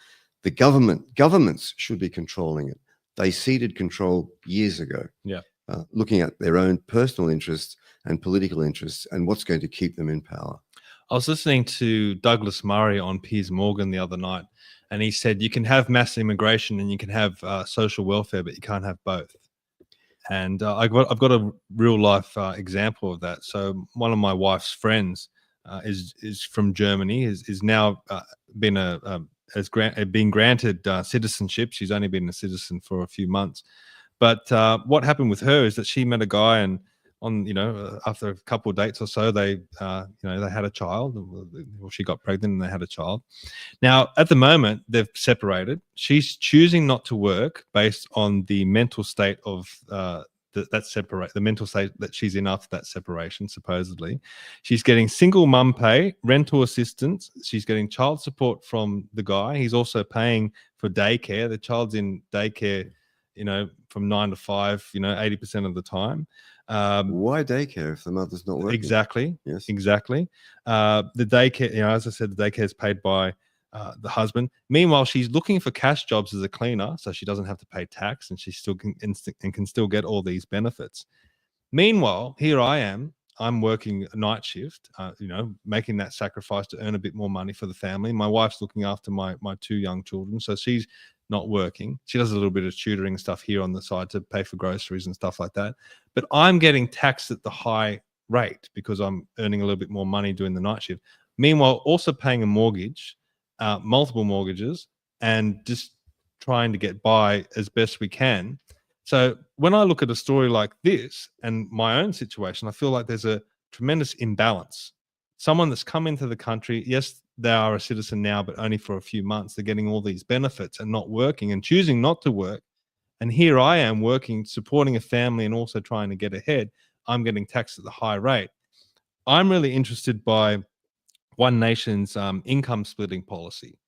The governments should be controlling it. They ceded control years ago. Yeah. Looking at their own personal interests and political interests and what's going to keep them in power. I was listening to Douglas Murray on Piers Morgan the other night, and he said you can have mass immigration and you can have social welfare, but you can't have both. And I've got a real life example of that. So one of my wife's friends is from Germany, is now been granted citizenship. She's only been a citizen for a few months. But what happened with her is that she met a guy, and after a couple of dates or so, they had a child. Well, she got pregnant and they had a child. Now, at the moment, they've separated. She's choosing not to work based on the mental state of the mental state that she's in after that separation, supposedly. She's getting single mum pay, rental assistance. She's getting child support from the guy. He's also paying for daycare. The child's in daycare, from 9 to 5, 80% of the time. Why daycare if the mother's not working? Exactly. Yes. Exactly. The daycare, as I said, the daycare is paid by the husband. Meanwhile, she's looking for cash jobs as a cleaner, so she doesn't have to pay tax, and she still can still get all these benefits. Meanwhile, here I am. I'm working a night shift, making that sacrifice to earn a bit more money for the family. My wife's looking after my 2 young children, so she's not working. She does a little bit of tutoring stuff here on the side to pay for groceries and stuff like that. But I'm getting taxed at the high rate because I'm earning a little bit more money doing the night shift. Meanwhile, also paying a mortgage, multiple mortgages, and just trying to get by as best we can. So when I look at a story like this and my own situation, I feel like there's a tremendous imbalance. Someone that's come into the country, yes, they are a citizen now, but only for a few months. They're getting all these benefits and not working and choosing not to work. And here I am working, supporting a family and also trying to get ahead. I'm getting taxed at the high rate. I'm really interested by One Nation's income splitting policy,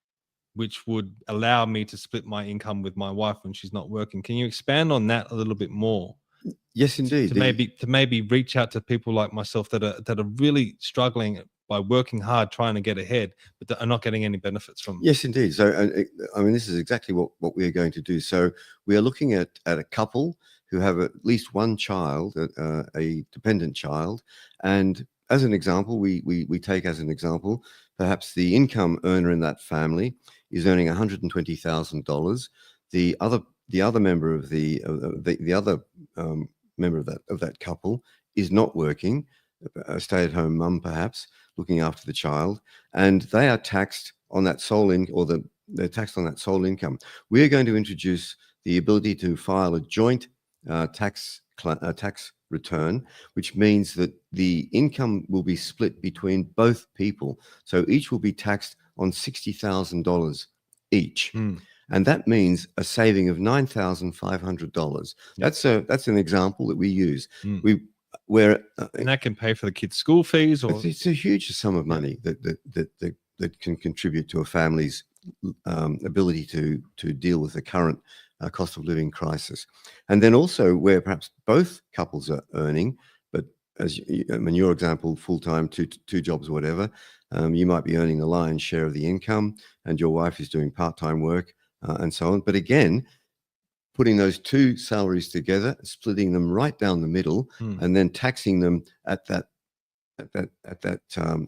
which would allow me to split my income with my wife when she's not working. Can you expand on that a little bit more? Yes, indeed. To maybe reach out to people like myself that are really struggling by working hard, trying to get ahead, but that are not getting any benefits from. Yes, indeed. So, this is exactly what we are going to do. So we are looking at a couple who have at least one child, a dependent child. And as an example, we take as an example, perhaps the income earner in that family is earning $120,000. The other member of member of that couple is not working, a stay-at-home mum perhaps, looking after the child, and they are taxed on that they're taxed on that sole income. We're going to introduce the ability to file a joint tax return, which means that the income will be split between both people. So each will be taxed on $60,000 each. And that means a saving of $9,500. That's an example that we use. And that can pay for the kids' school fees, or it's a huge sum of money that can contribute to a family's ability to deal with the current cost of living crisis. And then also where perhaps both couples are earning, but as in your example, full-time, two jobs or whatever, you might be earning the lion's share of the income and your wife is doing part-time work and so on. But again, putting those two salaries together, splitting them right down the middle, and then taxing them at that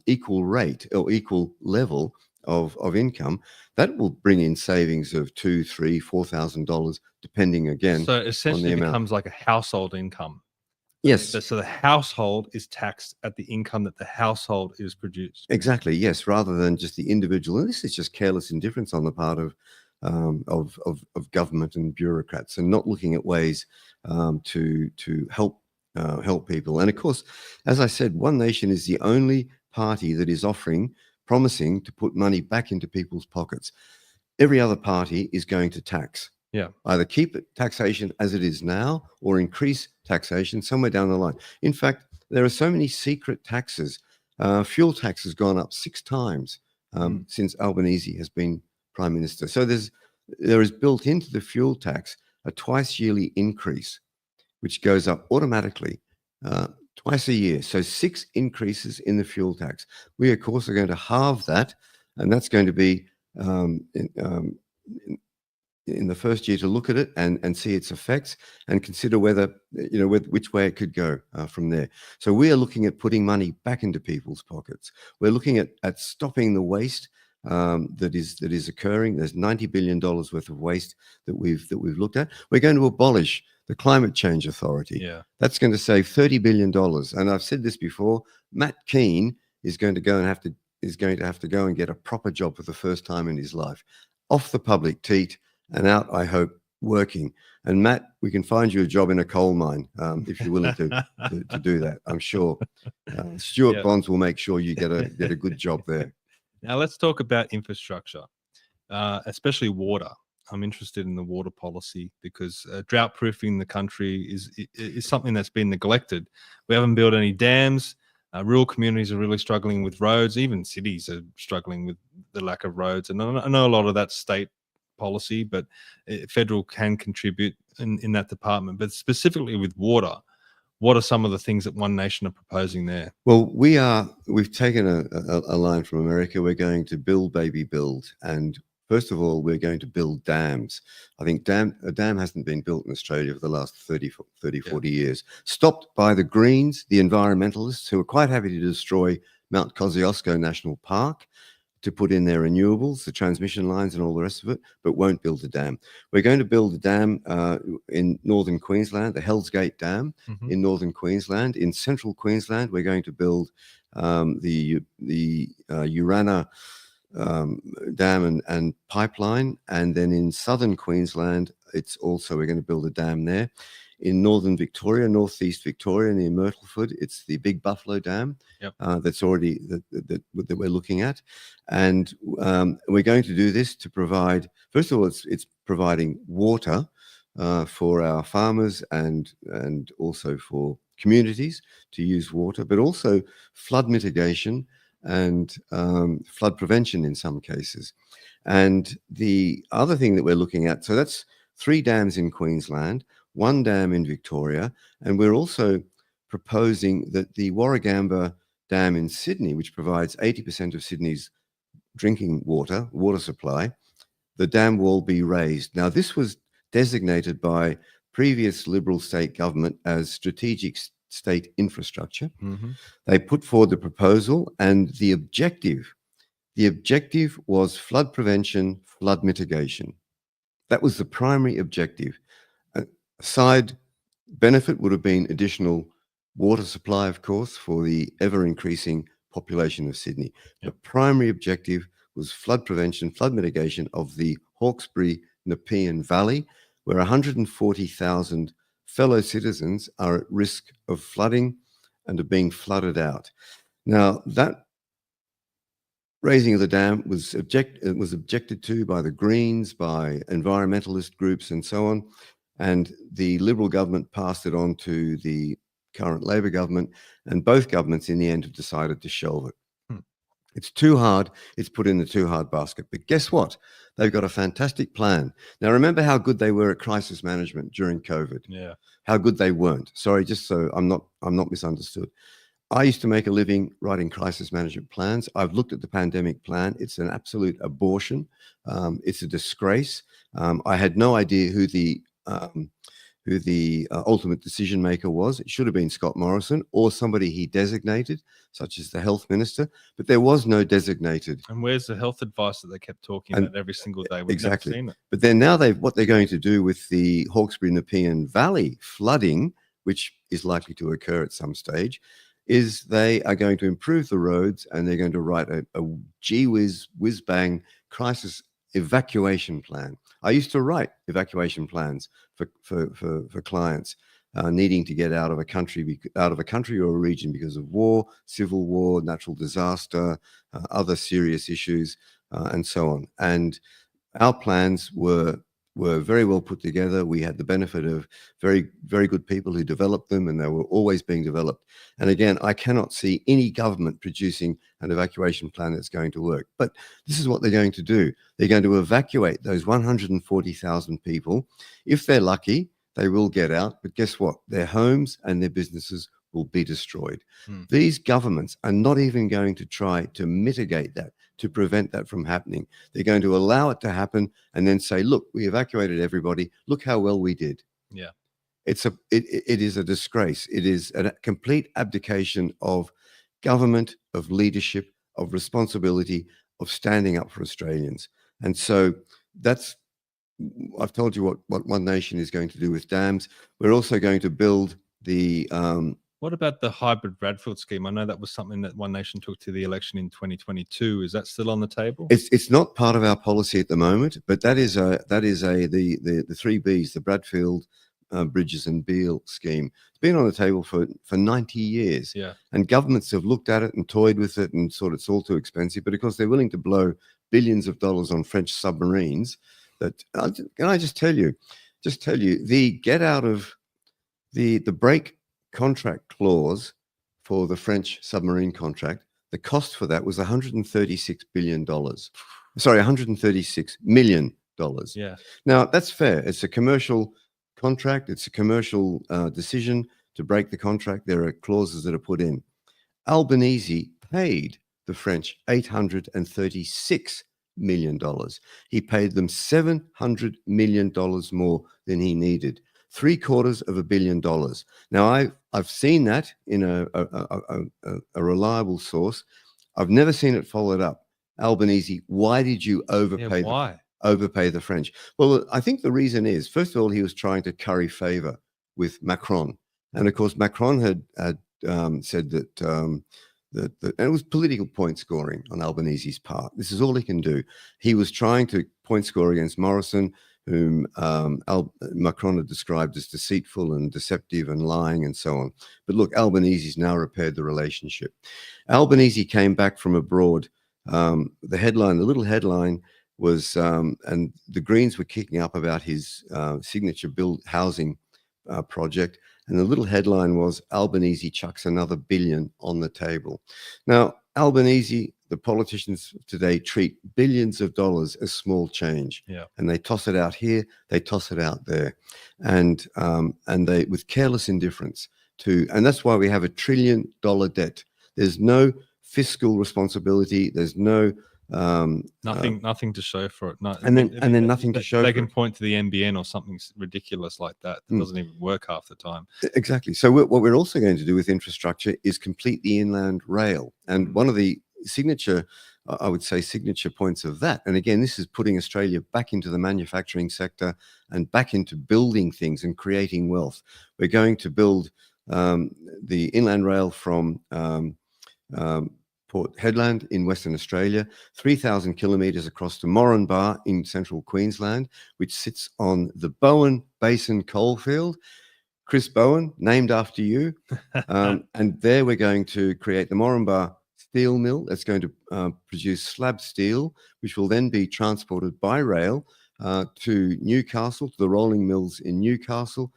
equal rate or equal level of income, that will bring in savings of $2,000, $3,000, $4,000, depending again. So essentially, on the it becomes amount. like a household income. Yes. So the household is taxed at the income that the household is produced. Exactly. Yes. Rather than just the individual. And this is just careless indifference on the part of government and bureaucrats, and not looking at ways to help help people. And of course, as I said, One Nation is the only party that is promising to put money back into people's pockets. Every other party is going to tax. Yeah. Either keep taxation as it is now or increase taxation somewhere down the line. In fact, there are so many secret taxes. Fuel tax has gone up 6 times since Albanese has been Prime Minister. So there is built into the fuel tax a twice yearly increase, which goes up automatically twice a year. So 6 increases in the fuel tax. We, of course, are going to halve that, and that's going to be in the first year to look at it and see its effects and consider whether, which way it could go from there. So we are looking at putting money back into people's pockets. We're looking at stopping the waste that is occurring. There's $90 billion worth of waste that we've looked at. We're going to abolish the Climate Change Authority. Yeah. That's going to save $30 billion. And I've said this before, Matt Keane is going to have to go and get a proper job for the first time in his life, off the public teat and out, I hope, working. And Matt, we can find you a job in a coal mine if you're willing to do that. I'm sure Stuart Bonds will make sure you get a good job there. Now let's talk about infrastructure, especially water. I'm interested in the water policy because drought proofing the country is something that's been neglected. We haven't built any dams. Rural communities are really struggling with roads. Even cities are struggling with the lack of roads. And I know a lot of that's state policy, but federal can contribute in that department. But specifically with water, what are some of the things that One Nation are proposing there? Well, we've taken a line from America. We're going to build, baby, build. And first of all, we're going to build dams. I think a dam hasn't been built in Australia for the last 30, 40 years. Stopped by the Greens, the environmentalists, who are quite happy to destroy Mount Kosciuszko National Park to put in their renewables, the transmission lines and all the rest of it, but won't build a dam. We're going to build a dam in northern Queensland, the Hells Gate Dam in northern Queensland. In central Queensland, we're going to build the Urana dam and pipeline. And then in southern Queensland, we're going to build a dam there. In northern Victoria, northeast Victoria, near Myrtleford, it's the Big Buffalo Dam that's already that we're looking at, and we're going to do this to provide. First of all, it's providing water for our farmers and also for communities to use water, but also flood mitigation and flood prevention in some cases. And the other thing that we're looking at, so that's 3 dams in Queensland, 1 dam in Victoria, and we're also proposing that the Warragamba Dam in Sydney, which provides 80% of Sydney's drinking water supply, the dam will be raised. Now, this was designated by previous Liberal state government as strategic state infrastructure. They put forward the proposal, and the objective was flood prevention, flood mitigation. That was the primary objective. A side benefit would have been additional water supply, of course, for the ever-increasing population of Sydney. The primary objective was flood prevention, flood mitigation of the Hawkesbury Nepean Valley, where 140,000 fellow citizens are at risk of flooding and of being flooded out. Now, that raising of the dam was objected to by the Greens, by environmentalist groups and so on. And the Liberal government passed it on to the current Labor government, and both governments in the end have decided to shelve it. It's too hard. It's put in the too hard basket. But guess what? They've got a fantastic plan. Now, remember how good they were at crisis management during COVID? Yeah. How good they weren't. Sorry, just so I'm not misunderstood. I used to make a living writing crisis management plans. I've looked at the pandemic plan. It's an absolute abortion. It's a disgrace. I had no idea who the ultimate decision maker was. It should have been Scott Morrison or somebody he designated, such as the health minister, but there was no designated. And where's the health advice that they kept talking about every single day? We've exactly. never seen it. But then now what they're going to do with the Hawkesbury Nepean Valley flooding, which is likely to occur at some stage, is they are going to improve the roads, and they're going to write a whiz-bang crisis evacuation plan. I used to write evacuation plans for clients needing to get out of a country or a region because of war, civil war, natural disaster, other serious issues, and so on. And our plans were very well put together. We had the benefit of very, very good people who developed them, and they were always being developed. And again, I cannot see any government producing an evacuation plan that's going to work. But this is what they're going to do. They're going to evacuate those 140,000 people. If they're lucky, they will get out. But guess what? Their homes and their businesses will be destroyed. These governments are not even going to try to mitigate that, to prevent that from happening. They're going to allow it to happen and then say, look, we evacuated everybody. Look how well we did. Yeah. It is a disgrace. It is a complete abdication of government, of leadership, of responsibility, of standing up for Australians. And so I've told you what One Nation is going to do with dams. We're also going to build the What about the hybrid Bradfield scheme? I know that was something that One Nation took to the election in 2022. Is that still on the table? It's not part of our policy at the moment, but that is the 3 Bs, the Bradfield, Bridges and Beale scheme. It's been on the table for 90 years. Yeah. And governments have looked at it and toyed with it and thought it's all too expensive, but of course they're willing to blow billions of dollars on French submarines. That can I just tell you, the get out of the break contract clause for the French submarine contract, the cost for that was $136 billion. Sorry, $136 million. Yeah. Now, that's fair. It's a commercial contract. It's a commercial decision to break the contract. There are clauses that are put in. Albanese paid the French $836 million. He paid them $700 million more than he needed. $750 million. Now, I've seen that in a reliable source. I've never seen it followed up. Albanese, why did you overpay the French? Well, I think the reason is, first of all, he was trying to curry favor with Macron. And of course, Macron had said that, and it was political point scoring on Albanese's part. This is all he can do. He was trying to point score against Morrison, whom Macron had described as deceitful and deceptive and lying and so on. But look, Albanese's now repaired the relationship. Albanese came back from abroad. The little headline was, and the Greens were kicking up about his signature build housing project. And the little headline was, Albanese chucks another $1 billion on the table. Now, Albanese, the politicians today treat billions of dollars as small change. Yeah. And they toss it out here, they toss it out there. And they, with careless indifference and that's why we have $1 trillion debt. There's no fiscal responsibility. There's no nothing to show for it. No, and then nothing to show. They can point to the NBN or something ridiculous like that. That doesn't even work half the time. Exactly. So what we're also going to do with infrastructure is complete the inland rail. And one of the signature points of that, and again, this is putting Australia back into the manufacturing sector and back into building things and creating wealth. We're going to build the inland rail from Port Hedland in Western Australia, 3,000 kilometres across to Moranbah in central Queensland, which sits on the Bowen Basin coalfield. Chris Bowen, named after you. And there we're going to create the Moranbah steel mill that's going to produce slab steel, which will then be transported by rail to Newcastle, to the rolling mills in Newcastle,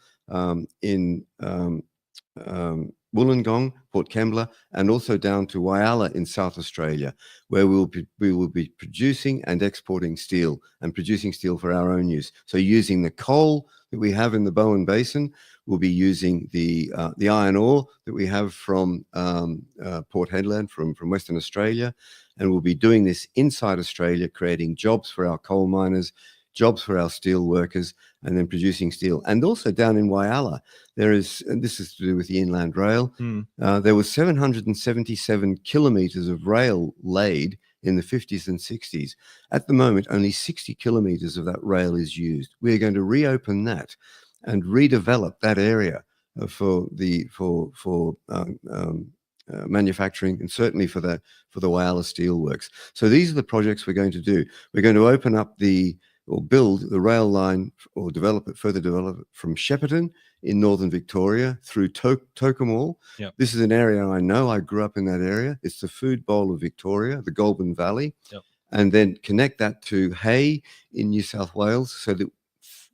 in Wollongong, Port Kembla, and also down to Whyalla in South Australia, where we will be producing and exporting steel and producing steel for our own use. So using the coal that we have in the Bowen Basin, we'll be using the iron ore that we have from Port Hedland, from Western Australia, and we'll be doing this inside Australia, creating jobs for our coal miners, jobs for our steel workers, and then producing steel. And also down in Whyalla, and this is to do with the inland rail, there was 777 kilometres of rail laid in the 50s and 60s. At the moment, only 60 kilometres of that rail is used. We are going to reopen that and redevelop that area for manufacturing, and certainly for the Whyalla Steelworks. So these are the projects we're going to do. We're going to open up or build the rail line or further develop it from Shepparton in northern Victoria through Tocumwal. Yep. This is an area I know. I grew up in that area. It's the food bowl of Victoria, the Goulburn Valley. Yep. And then connect that to Hay in New South Wales so that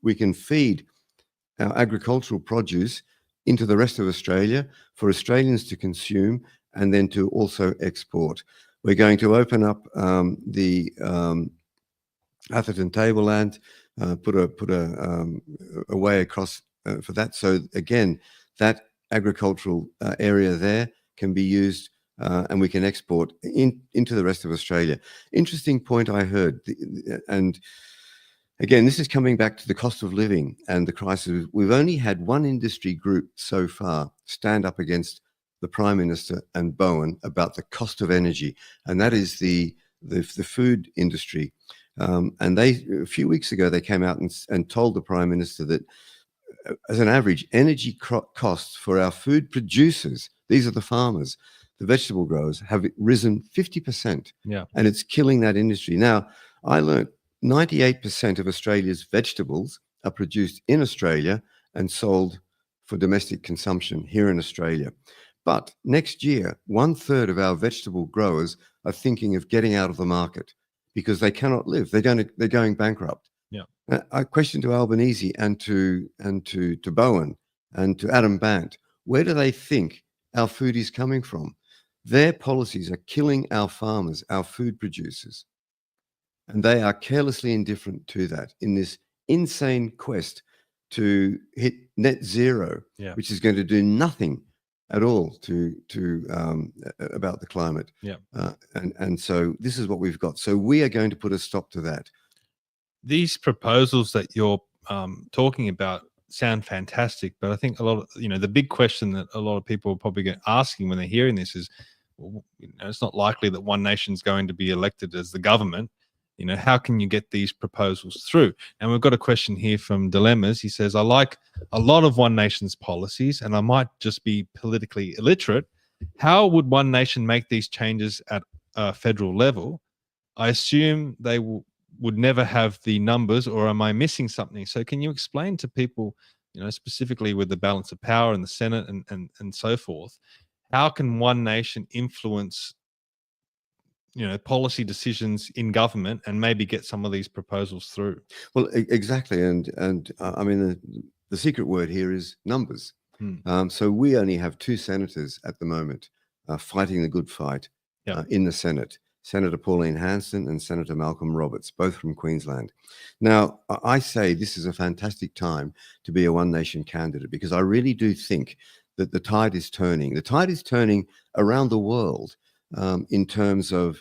we can feed our agricultural produce into the rest of Australia for Australians to consume and then to also export. We're going to open up the Atherton tableland, put a way across for that. So again, that agricultural area there can be used and we can export into the rest of Australia. Interesting point I heard, and again, this is coming back to the cost of living and the crisis. We've only had one industry group so far stand up against the Prime Minister and Bowen about the cost of energy, and that is the food industry. And a few weeks ago, they came out and told the Prime Minister that as an average, energy costs for our food producers, these are the farmers, the vegetable growers, have risen 50%. Yeah. And it's killing that industry. Now, I learned 98% of Australia's vegetables are produced in Australia and sold for domestic consumption here in Australia. But next year, 1/3 of our vegetable growers are thinking of getting out of the market because they cannot live. They're going bankrupt. Yeah. A question to Albanese and to Bowen and to Adam Bandt: where do they think our food is coming from? Their policies are killing our farmers, our food producers, and they are carelessly indifferent to that in this insane quest to hit net zero, Yeah. which is going to do nothing at all to about the climate. Yeah. And so this is what we've got. So we are going to put a stop to that. These proposals that you're talking about sound fantastic, but I think a lot of, the big question that a lot of people are probably asking when they're hearing this is, it's not likely that One Nation's going to be elected as the government. How can you get these proposals through? And we've got a question here from Dilemmas. He says, I like a lot of One Nation's policies and I might just be politically illiterate. How would One Nation make these changes at a federal level? I assume they would never have the numbers, or am I missing something? So can you explain to people, specifically with the balance of power in the Senate and so forth, how can One Nation influence policy decisions in government and maybe get some of these proposals through? Well, exactly. And I mean, the secret word here is numbers. So we only have 2 senators at the moment fighting the good fight in the Senate. Senator Pauline Hanson and Senator Malcolm Roberts, both from Queensland. Now, I say this is a fantastic time to be a One Nation candidate because I really do think that the tide is turning. The tide is turning around the world in terms of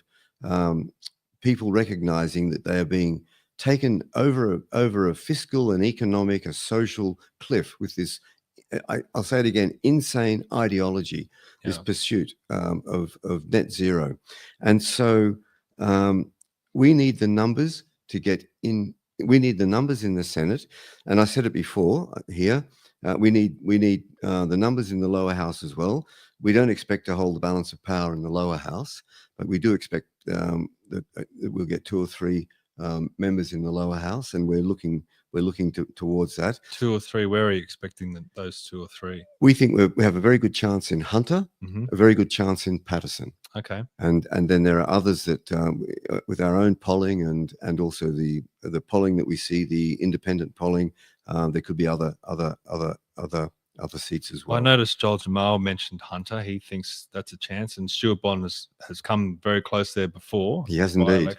people recognizing that they are being taken over a fiscal and economic, a social cliff with this, I'll say it again, insane ideology, this pursuit of net zero. And so we need the numbers to get in. We need the numbers in the Senate. And I said it before here, we need the numbers in the lower house as well. We don't expect to hold the balance of power in the lower house, but we do expect that we'll get 2 or 3 members in the lower house, and we're looking towards that. 2 or 3. Where are you expecting those 2 or 3? We think we have a very good chance in Hunter, a very good chance in Patterson. Okay. And then there are others that with our own polling and also the polling that we see, the independent polling, there could be other seats as well. I noticed Joel Jamal mentioned Hunter. He thinks that's a chance, and Stuart Bond has come very close there before. He has indeed.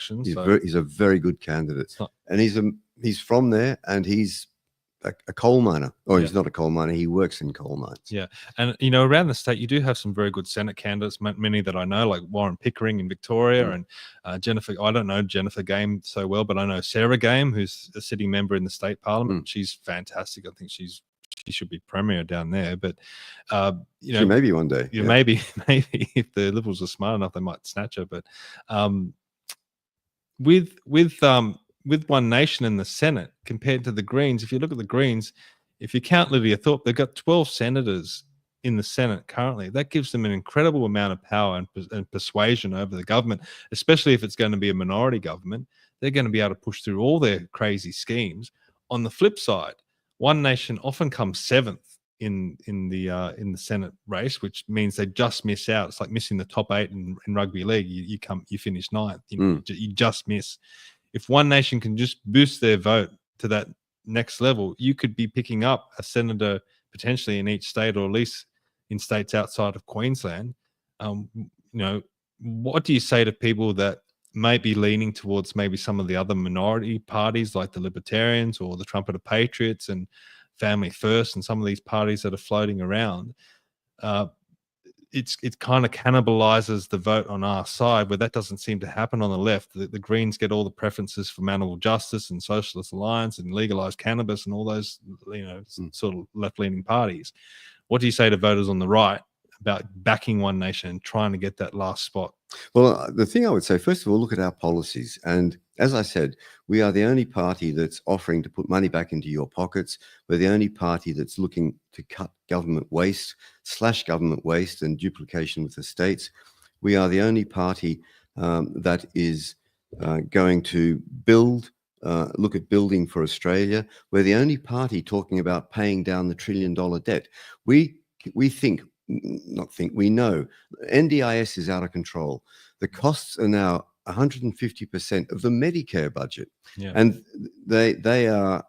He's a very good candidate, and he's from there, and he's a coal miner. Or he's not a coal miner. He works in coal mines. Yeah, and around the state, you do have some very good Senate candidates. Many that I know, like Warren Pickering in Victoria, and Jennifer. I don't know Jennifer Game so well, but I know Sarah Game, who's a sitting member in the state parliament. She's fantastic. I think she should be premier down there, but she may be one day. Maybe if the Liberals are smart enough, they might snatch her. But with One Nation in the Senate compared to the Greens, if you look at the Greens, if you count Lydia Thorpe, they've got 12 senators in the Senate currently. That gives them an incredible amount of power and persuasion over the government, especially if it's going to be a minority government. they're going to be able to push through all their crazy schemes. On the flip side, One Nation often comes 7th in the Senate race, which means they just miss out. It's like missing the top 8 in rugby league. You finish 9th. You just miss. If One Nation can just boost their vote to that next level, you could be picking up a senator potentially in each state, or at least in states outside of Queensland. What do you say to people that may be leaning towards maybe some of the other minority parties like the Libertarians or the Trumpeter Patriots and Family First and some of these parties that are floating around? It kind of cannibalizes the vote on our side, where that doesn't seem to happen on the left. The Greens get all the preferences for animal justice and Socialist Alliance and legalized cannabis and all those, sort of left-leaning parties. What do you say to voters on the right about backing One Nation and trying to get that last spot? Well, the thing I would say, first of all, look at our policies. And as I said, we are the only party that's offering to put money back into your pockets. We're the only party that's looking to cut government waste, slash government waste and duplication with the states. We are the only party that is going to look at building for Australia. We're the only party talking about paying down the $1 trillion debt. We know NDIS is out of control. The costs are now 150% of the Medicare budget. Yeah. And they are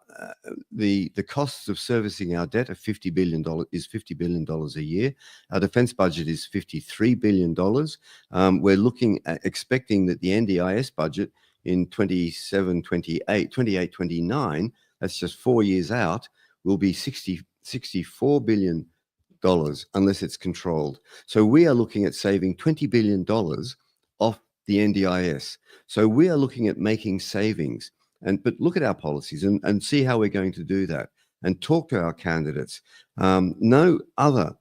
the costs of servicing our debt of $50 billion is $50 billion a year. Our defense budget is $53 billion. We're looking at expecting that the NDIS budget in 28-29, that's just 4 years out, will be $64 billion unless it's controlled. So we are looking at saving $20 billion off the NDIS. So we are looking at making savings. But look at our policies and see how we're going to do that, and talk to our candidates. No other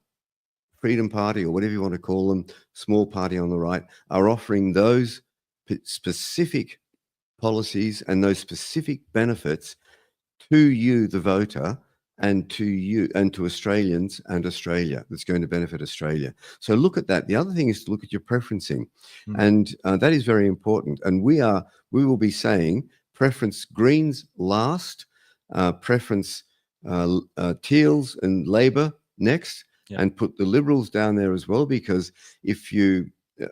Freedom Party, or whatever you want to call them, small party on the right, are offering those specific policies and those specific benefits to you, the voter, and to you and to Australians and Australia. That's going to benefit Australia. So look at that. The other thing is to look at your preferencing, and that is very important. And we will be saying preference Greens last, preference Teals and Labor next, and put the Liberals down there as well, because if you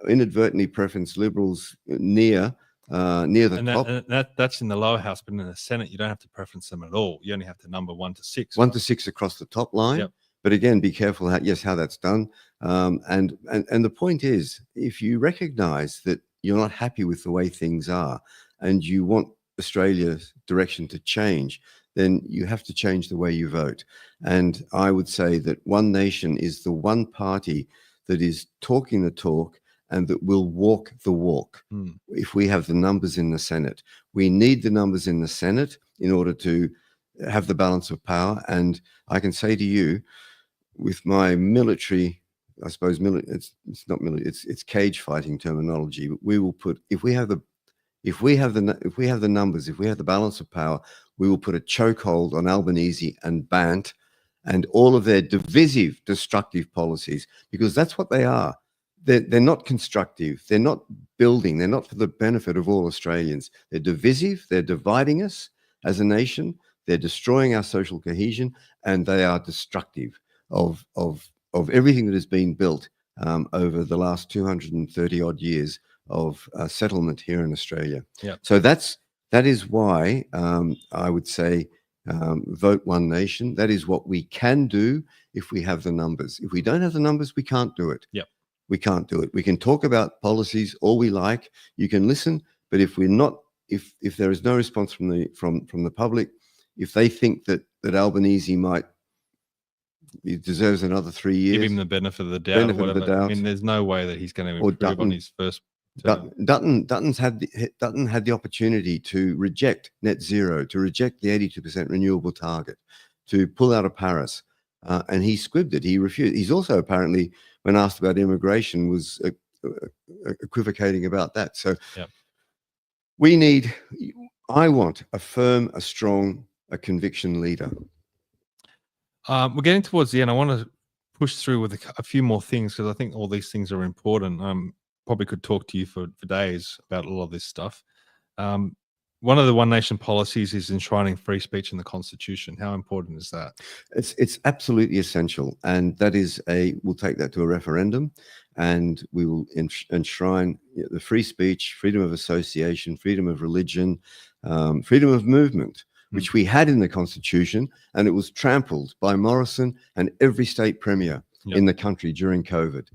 inadvertently preference Liberals near the top. That's in the lower house, but in the Senate, you don't have to preference them at all. You only have to number 1 to 6. 1 to 6 across the top line. Yep. But again, be careful how that's done. And the point is, if you recognize that you're not happy with the way things are and you want Australia's direction to change, then you have to change the way you vote. And I would say that One Nation is the one party that is talking the talk and that will walk the walk. If we have the numbers in the Senate. We need the numbers in the Senate in order to have the balance of power. And I can say to you, with my military, I suppose it's not military, it's cage fighting terminology, but we will put, if we have the numbers, if we have the balance of power, we will put a chokehold on Albanese and Bant and all of their divisive, destructive policies, because that's what they are. They're not constructive. They're not building. They're not for the benefit of all Australians. They're divisive. They're dividing us as a nation. They're destroying our social cohesion, and they are destructive of everything that has been built over the last 230 odd years of settlement here in Australia. Yeah. So that is why I would say vote One Nation. That is what we can do if we have the numbers. If we don't have the numbers, we can't do it. Yep. We can't do it. We can talk about policies all we like. You can listen, but if there is no response from the public, if they think that Albanese he deserves another 3 years, give him the benefit of the doubt. I mean, there's no way that he's going to improve on his first term. Dutton's had the opportunity to reject net zero, to reject the 82% renewable target, to pull out of Paris, and he squibbed it. He refused. He's also apparently, when asked about immigration, was equivocating about that. So I want a firm, a strong, a conviction leader. We're getting towards the end. I want to push through with a few more things, because I think all these things are important. Probably could talk to you for days about all of this stuff. one of the One Nation policies is enshrining free speech in the Constitution. How important is that? It's absolutely essential, and that is we'll take that to a referendum, and we will enshrine the free speech, freedom of association, freedom of religion, freedom of movement, which we had in the Constitution, and it was trampled by Morrison and every state premier in the country during COVID.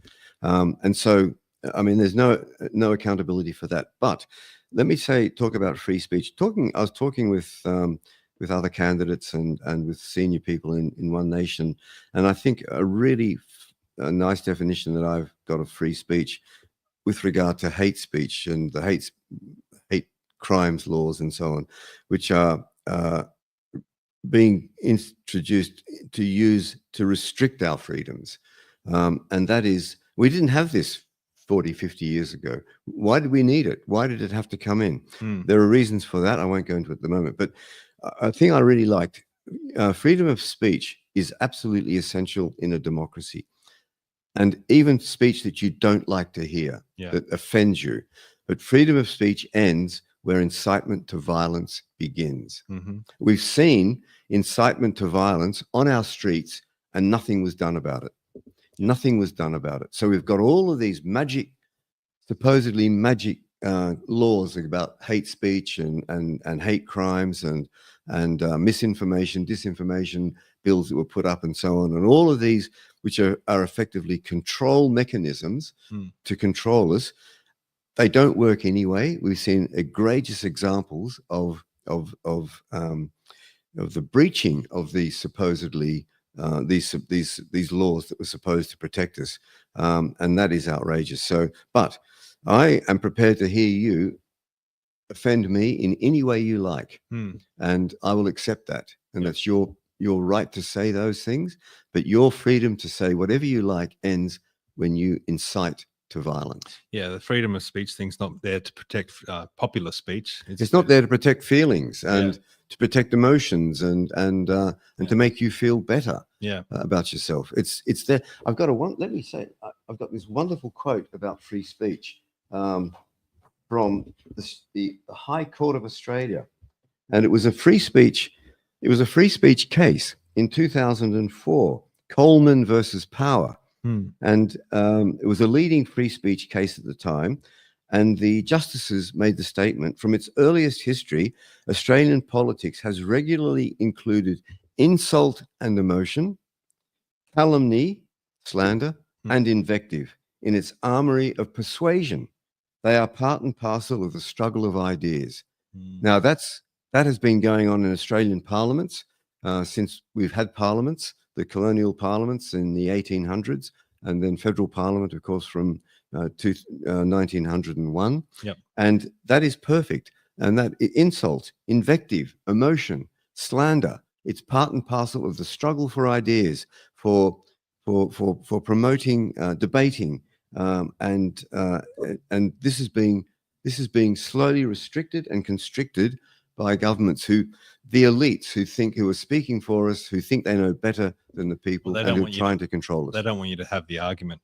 And so, I mean, there's no accountability for that. But let me talk about free speech. I was talking with other candidates and with senior people in One Nation, and I think a really nice definition that I've got of free speech with regard to hate speech and the hate crimes laws and so on, which are being introduced to restrict our freedoms. And that is, we didn't have this 40, 50 years ago. Why did we need it? Why did it have to come in? There are reasons for that. I won't go into it at the moment. But a thing I really liked, freedom of speech is absolutely essential in a democracy. And even speech that you don't like to hear, that offends you. But freedom of speech ends where incitement to violence begins. We've seen incitement to violence on our streets, and nothing was done about it. Nothing was done about it. So we've got all of these supposedly magic laws about hate speech and hate crimes and misinformation, disinformation bills that were put up and so on. And all of these, which are effectively control mechanisms to control us, they don't work anyway. We've seen egregious examples of the breaching of these supposedly these laws that were supposed to protect us, and that is outrageous. So, but I am prepared to hear you offend me in any way you like, and I will accept that. And that's your right to say those things, but your freedom to say whatever you like ends when you incite to violence. Yeah, the freedom of speech thing's not there to protect popular speech. It's not there to protect feelings and to protect emotions and to make you feel better about yourself. It's there. I've got let me say, I've got this wonderful quote about free speech from the High Court of Australia, and it was a free speech. It was a free speech case in 2004, Coleman versus Power. And it was a leading free speech case at the time. And the justices made the statement, from its earliest history, Australian politics has regularly included insult and emotion, calumny, slander, and invective in its armory of persuasion. They are part and parcel of the struggle of ideas. Now, that has been going on in Australian parliaments since we've had parliaments, the colonial parliaments in the 1800s, and then federal parliament, of course, from 1901. And that is perfect. And that insult, invective, emotion, slander, it's part and parcel of the struggle for ideas, for promoting, debating, and this is being slowly restricted and constricted by governments the elites who are speaking for us, who think they know better than the people, and who are trying to control us. They don't want you to have the argument.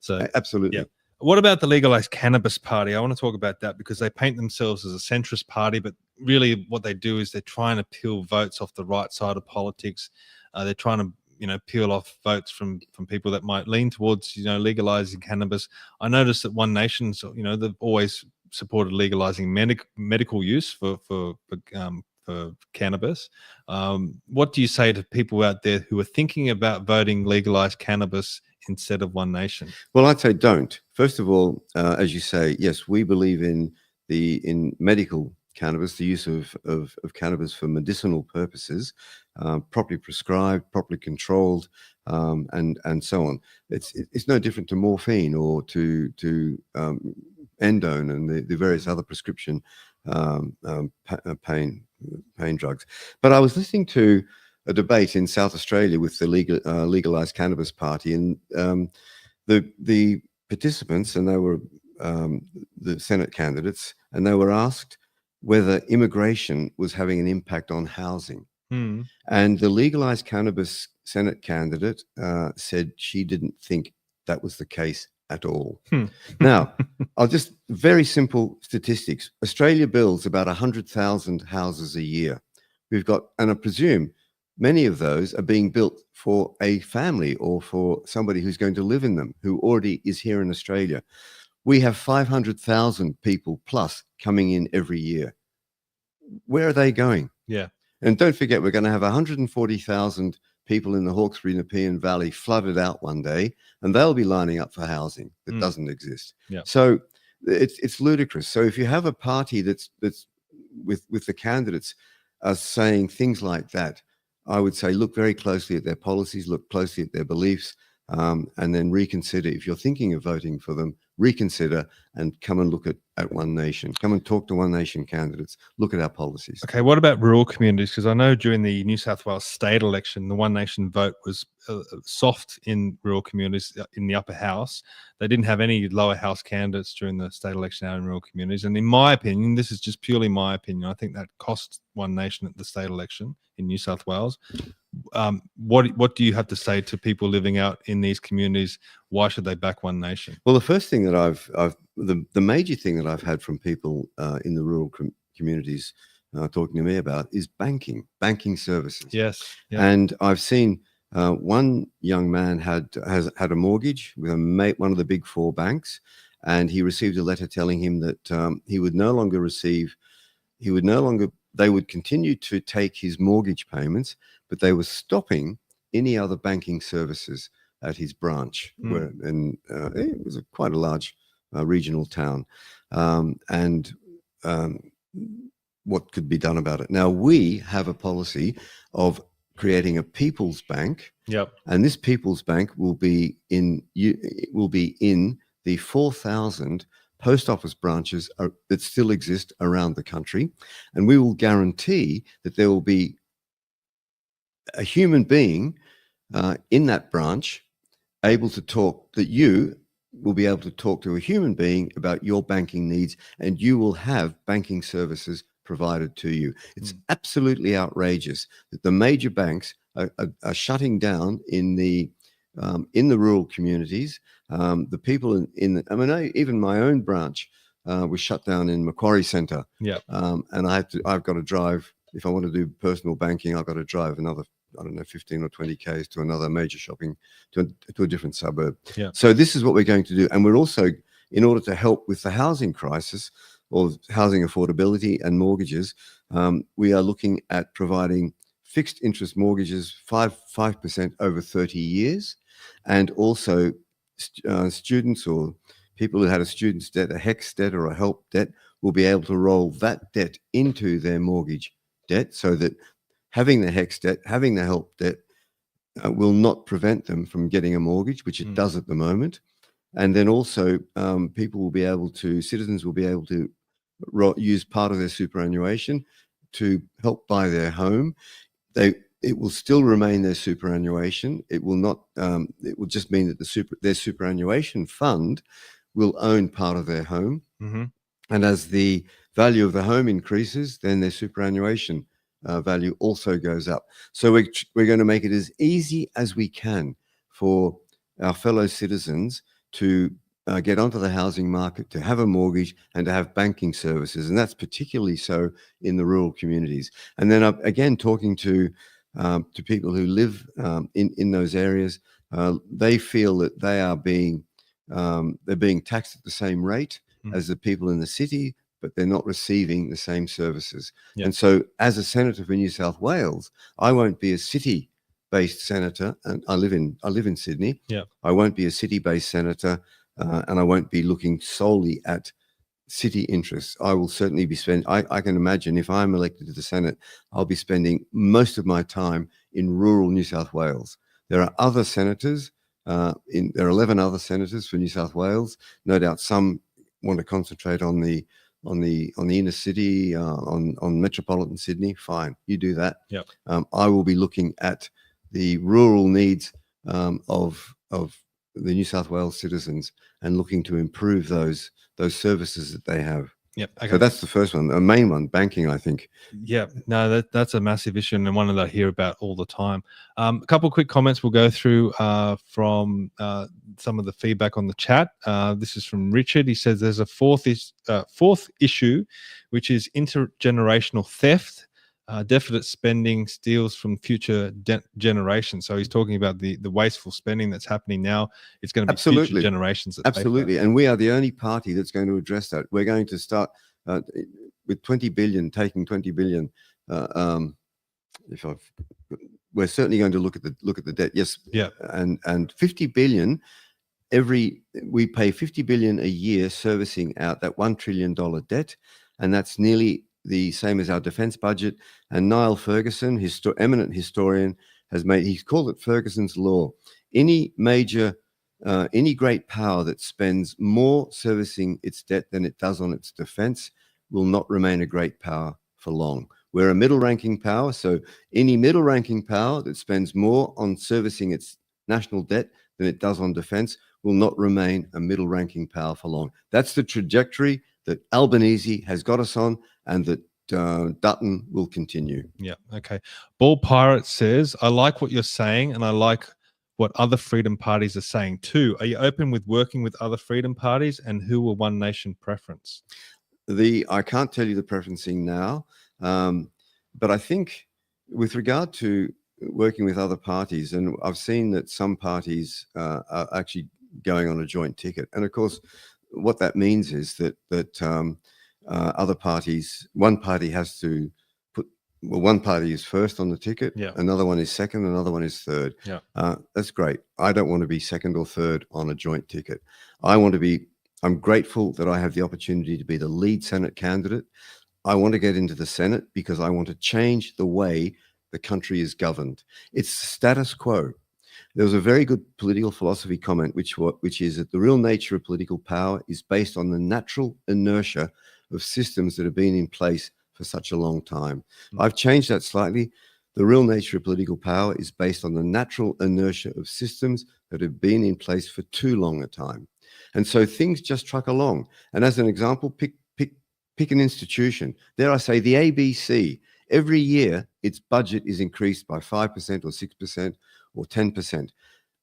So absolutely. What about the legalized cannabis party? I want to talk about that because they paint themselves as a centrist party, but really what they do is they're trying to peel votes off the right side of politics. They're trying to peel off votes from people that might lean towards legalizing cannabis. I noticed that One Nation, they've always supported legalizing medical use for cannabis. What do you say to people out there who are thinking about voting legalized cannabis instead of One Nation? Well, I'd say don't. First of all, as you say, yes, we believe in medical cannabis, the use of cannabis for medicinal purposes, properly prescribed, properly controlled, and so on. It's no different to morphine or to endone and the various other prescription pain drugs. But I was listening to a debate in South Australia with the legalized cannabis party, and the participants, and they were the Senate candidates, and they were asked whether immigration was having an impact on housing. And the legalized cannabis Senate candidate said she didn't think that was the case at all. Now, I'll just very simple statistics. Australia builds about 100,000 houses a year. We've got, and I presume many of those are being built for a family or for somebody who's going to live in them, who already is here in Australia. We have 500,000 people plus coming in every year. Where are they going? Yeah. And don't forget, we're going to have 140,000 people in the Hawkesbury Nepean Valley flooded out one day, and they'll be lining up for housing that doesn't exist. Yeah. So it's ludicrous. So if you have a party that's with the candidates saying things like that, I would say look very closely at their policies, look closely at their beliefs, and then reconsider. If you're thinking of voting for them, reconsider and come and look at One Nation. Come and talk to One Nation candidates. Look at our policies. Okay, what about rural communities? Because I know during the New South Wales state election, the One Nation vote was soft in rural communities in the upper house. They didn't have any lower house candidates during the state election out in rural communities. And in my opinion, this is just purely my opinion, I think that cost One Nation at the state election in New South Wales. What do you have to say to people living out in these communities? Why should they back One Nation? Well, the first thing that the major thing that I've had from people in the rural communities talking to me about is banking services. Yes. Yeah. And I've seen one young man has had a mortgage with one of the big four banks, and he received a letter telling him that they would continue to take his mortgage payments, but they were stopping any other banking services at his branch. It was quite a large regional town. What could be done about it? Now, we have a policy of creating a People's Bank. Yep. And this People's Bank will be in the 4,000 post office branches that still exist around the country. And we will guarantee that there will be a human being in that branch able to talk, that you will be able to talk to a human being about your banking needs, and you will have banking services provided to you. It's absolutely outrageous that the major banks are shutting down in the rural communities. The people even my own branch was shut down in Macquarie Centre. Yeah. And I've got to drive, if I want to do personal banking, I've got to drive another, 15 or 20 Ks to another major shopping, to a different suburb. Yeah. So this is what we're going to do. And we're also, in order to help with the housing crisis or housing affordability and mortgages, we are looking at providing fixed interest mortgages, 5% over 30 years. And also students or people who had a student's debt, a HEX debt or a HELP debt, will be able to roll that debt into their mortgage debt, so that having the HEX debt, having the HELP debt will not prevent them from getting a mortgage, which it does at the moment. And then also citizens will be able to use part of their superannuation to help buy their home. It will still remain their superannuation. It will not. It will just mean that their superannuation fund will own part of their home. Mm-hmm. And as the value of the home increases, then their superannuation value also goes up. So we're going to make it as easy as we can for our fellow citizens to get onto the housing market, to have a mortgage, and to have banking services. And that's particularly so in the rural communities. And then again, talking to people who live in those areas, they feel that they're being taxed at the same rate as the people in the city, but they're not receiving the same services. Yeah. And so, as a senator for New South Wales, I won't be a city-based senator, and I live in Sydney. Yeah. I won't be a city-based senator, and I won't be looking solely at city interests. I will certainly be I can imagine if I'm elected to the Senate, I'll be spending most of my time in rural New South Wales. There are other senators, there are 11 other senators for New South Wales. No doubt some want to concentrate on the inner city, on metropolitan Sydney. Fine, you do that. Yep. I will be looking at the rural needs of the New South Wales citizens and looking to improve those services that they have. Yep. Okay. So that's the first one, the main one, banking, I think. Yeah, no, that's a massive issue and one that I hear about all the time. A couple of quick comments we'll go through from some of the feedback on the chat. This is from Richard. He says there's a fourth issue, which is intergenerational theft. Deficit spending steals from future generations. So he's talking about the wasteful spending that's happening now. It's going to be future generations that pay for that. And we are the only party that's going to address that. We're going to start with 20 billion, taking 20 billion. We're certainly going to look at the debt. Yes. Yeah. And 50 billion we pay 50 billion a year servicing out that $1 trillion debt, and that's nearly the same as our defense budget. And Niall Ferguson, eminent historian, he's called it Ferguson's law. Any great power that spends more servicing its debt than it does on its defense will not remain a great power for long. We're a middle-ranking power, so any middle-ranking power that spends more on servicing its national debt than it does on defense will not remain a middle-ranking power for long. That's the trajectory that Albanese has got us on, and that Dutton will continue. Yeah. Okay. Ball Pirate says, I like what you're saying, and I like what other freedom parties are saying too. Are you open with working with other freedom parties, and who will One Nation preference? I can't tell you the preferencing now, but I think with regard to working with other parties, and I've seen that some parties are actually going on a joint ticket, and of course, what that means is that other parties, one party has to put, well, one party is first on the ticket, another one is second, another one is third. That's great. I don't want to be second or third on a joint ticket. I'm grateful that I have the opportunity to be the lead Senate candidate. I want to get into the Senate because I want to change the way the country is governed. It's status quo. There was a very good political philosophy comment, which is that the real nature of political power is based on the natural inertia of systems that have been in place for such a long time. I've changed that slightly. The real nature of political power is based on the natural inertia of systems that have been in place for too long a time. And so things just truck along. And as an example, pick an institution. Dare I say the ABC. Every year, its budget is increased by 5% or 6% or 10%.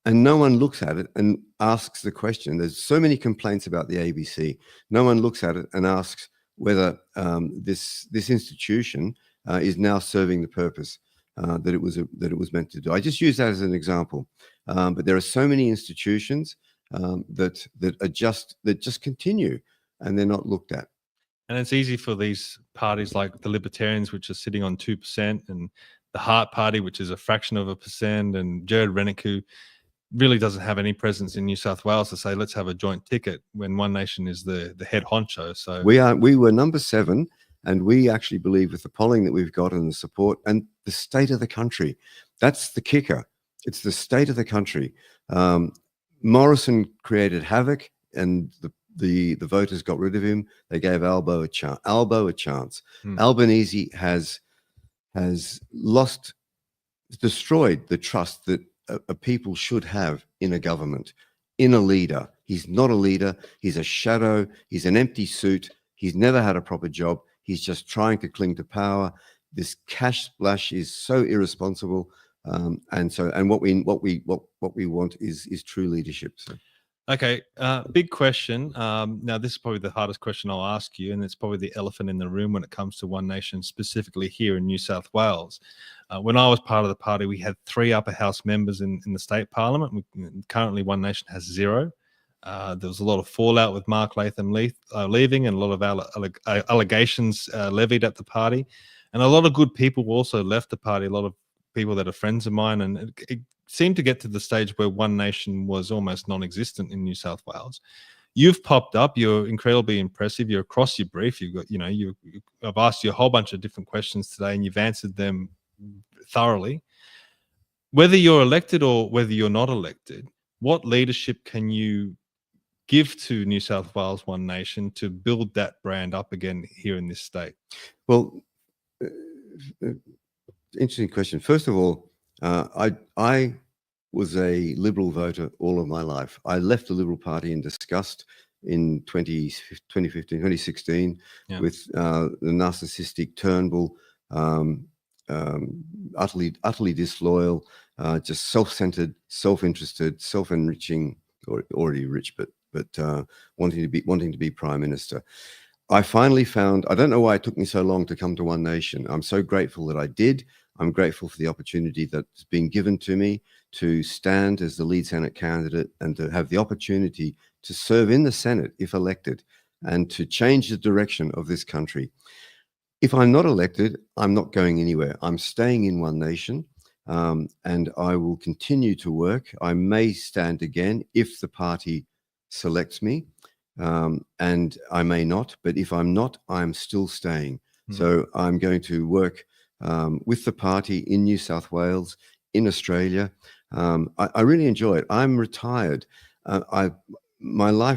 And no one looks at it and asks the question. There's so many complaints about the ABC. No one looks at it and asks whether this institution is now serving the purpose that it was meant to do. I just use that as an example. But there are so many institutions that just continue, and they're not looked at. And it's easy for these parties like the Libertarians, which are sitting on 2%, and the Heart Party, which is a fraction of a percent, and Jared Rennick, who really doesn't have any presence in New South Wales, to say, let's have a joint ticket when One Nation is the head honcho. So we were number 7, and we actually believe with the polling that we've got and the support and the state of the country, that's the kicker. It's the state of the country. Morrison created havoc, and the voters got rid of him. They gave Albo a chance. Albanese has destroyed the trust that a people should have in a government, in a leader. He's not a leader. He's a shadow. He's an empty suit. He's never had a proper job. He's just trying to cling to power. This cash splash is so irresponsible. And what we want is true leadership. So. Okay, big question. Now, this is probably the hardest question I'll ask you, and it's probably the elephant in the room when it comes to One Nation, specifically here in New South Wales. When I was part of the party, we had 3 upper house members in the state parliament. Currently, One Nation has 0. There was a lot of fallout with Mark Latham leaving, and a lot of allegations levied at the party. And a lot of good people also left the party, a lot of people that are friends of mine, and it seemed to get to the stage where One Nation was almost non-existent in New South Wales. You've popped up. You're incredibly impressive. You're across your brief. You've got, I've asked you a whole bunch of different questions today, and you've answered them thoroughly. Whether you're elected or whether you're not elected, what leadership can you give to New South Wales One Nation to build that brand up again here in this state? Well, interesting question. First of all, I was a Liberal voter all of my life. I left the Liberal Party in disgust in 2015, 2016 with the narcissistic Turnbull, utterly disloyal, just self-centered, self-interested, self-enriching, or already rich, but wanting to be Prime Minister. I finally found, I don't know why it took me so long to come to One Nation. I'm so grateful that I did. I'm grateful for the opportunity that's been given to me to stand as the lead Senate candidate and to have the opportunity to serve in the Senate if elected and to change the direction of this country. If I'm not elected, I'm not going anywhere. I'm staying in One Nation, and I will continue to work. I may stand again if the party selects me, and I may not, but if I'm not, I'm still staying. So I'm going to work with the party in New South Wales, in Australia. I really enjoy it. I'm retired. My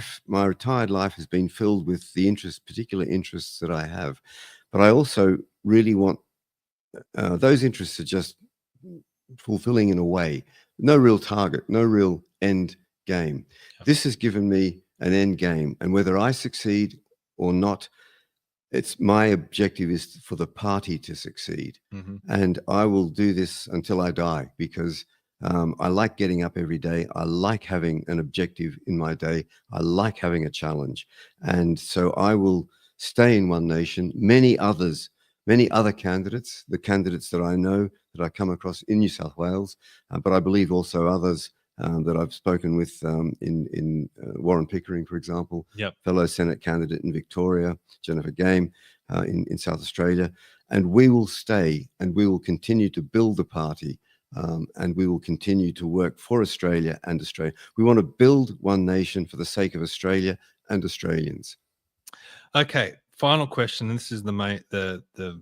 retired life has been filled with the particular interests that I have, but I also really want those interests are just fulfilling in a way. No real target, no real end game. This has given me an end game, and whether I succeed or not, it's my objective is for the party to succeed. And I will do this until I die because I like getting up every day. I like having an objective in my day. I like having a challenge. And so I will stay in One Nation. Many other candidates, the candidates that I know, that I come across in New South Wales, but I believe also others that I've spoken with in Warren Pickering, for example, fellow Senate candidate in Victoria, Jennifer Game in South Australia. And we will stay and we will continue to build the party and we will continue to work for Australia and Australia. We want to build One Nation for the sake of Australia and Australians. Okay, final question. This is the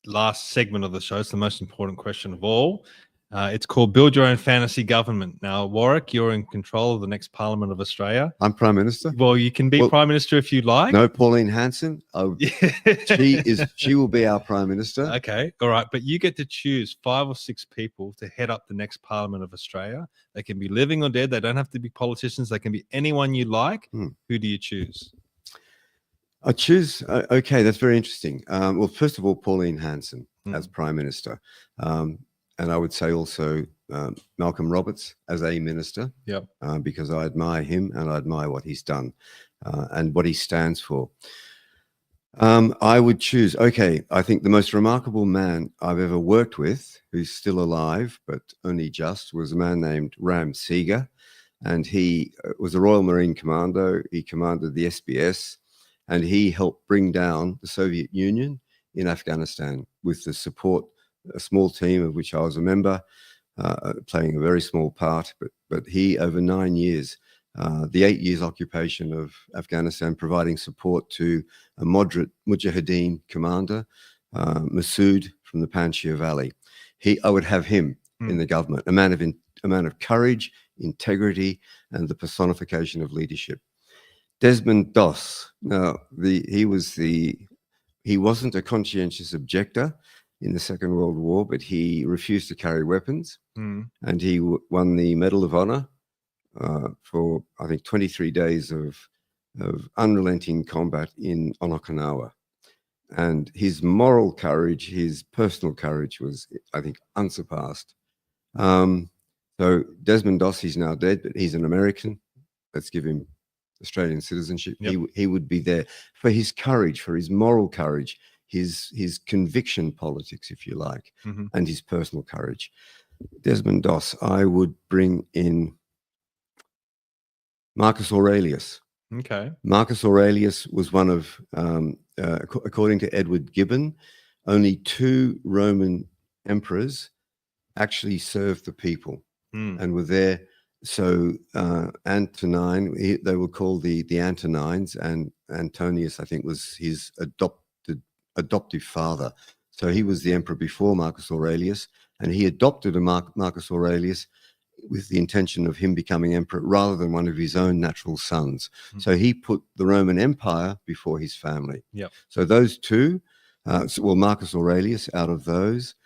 last segment of the show. It's the most important question of all. It's called Build Your Own Fantasy Government. Now, Warwick, you're in control of the next Parliament of Australia. I'm Prime Minister. Well, you can be Prime Minister if you like. No, Pauline Hanson. She will be our Prime Minister. Okay, all right. But you get to choose 5 or 6 people to head up the next Parliament of Australia. They can be living or dead. They don't have to be politicians. They can be anyone you like. Who do you choose? I choose. Okay, that's very interesting. Well, first of all, Pauline Hanson as Prime Minister. And I would say also Malcolm Roberts as a minister, because I admire him and I admire what he's done and what he stands for. I would choose, I think the most remarkable man I've ever worked with, who's still alive, but only just, was a man named Ram Seeger. And he was a Royal Marine Commando. He commanded the SBS, and he helped bring down the Soviet Union in Afghanistan with the support, a small team of which I was a member, playing a very small part, but he, over 9 years, the 8 years occupation of Afghanistan, providing support to a moderate Mujahideen commander, Masood from the Panjshir Valley. I would have him in the government, a man of courage, integrity, and the personification of leadership. Desmond Doss. Now, he wasn't a conscientious objector in the Second World War, but he refused to carry weapons, and he won the Medal of Honor for, I think, 23 days of unrelenting combat on Okinawa. And his moral courage, his personal courage was, I think, unsurpassed. So Desmond Doss, he's now dead, but he's an American. Let's give him Australian citizenship. He would be there for his courage, for his moral courage, his conviction politics, if you like, and his personal courage. Desmond Doss. I would bring in Marcus Aurelius. Okay. Marcus Aurelius was one of, according to Edward Gibbon, only 2 Roman emperors actually served the people and were there. So Antonine, they were called the Antonines, and Antonius, I think, was his adoptive father. So he was the emperor before Marcus Aurelius, and he adopted a Marcus Aurelius with the intention of him becoming emperor rather than one of his own natural sons. So he put the Roman Empire before his family. So those 2, Marcus Aurelius out of those.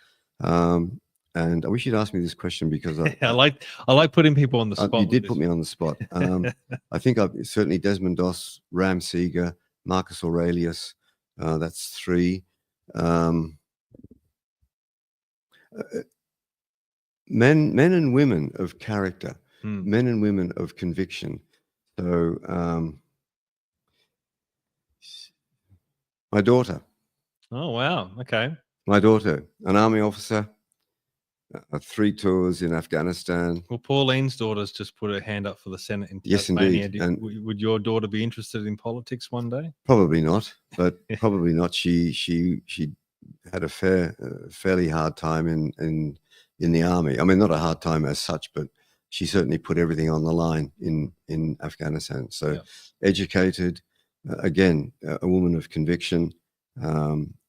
and I wish you'd asked me this question because I like putting people on the spot. You did put me on the spot. I think certainly Desmond Doss, Ram Seeger, Marcus Aurelius. That's 3. Men and women of character, men and women of conviction. So my daughter. Oh, wow. Okay. My daughter, an army officer, 3 tours in Afghanistan. Well, Pauline's daughter's just put her hand up for the Senate in Yes, Tasmania. indeed. And would your daughter be interested in politics one day? Probably not, but probably not. She had a fairly hard time in the army. I mean, not a hard time as such, but she certainly put everything on the line in Afghanistan. So educated, again, a woman of conviction,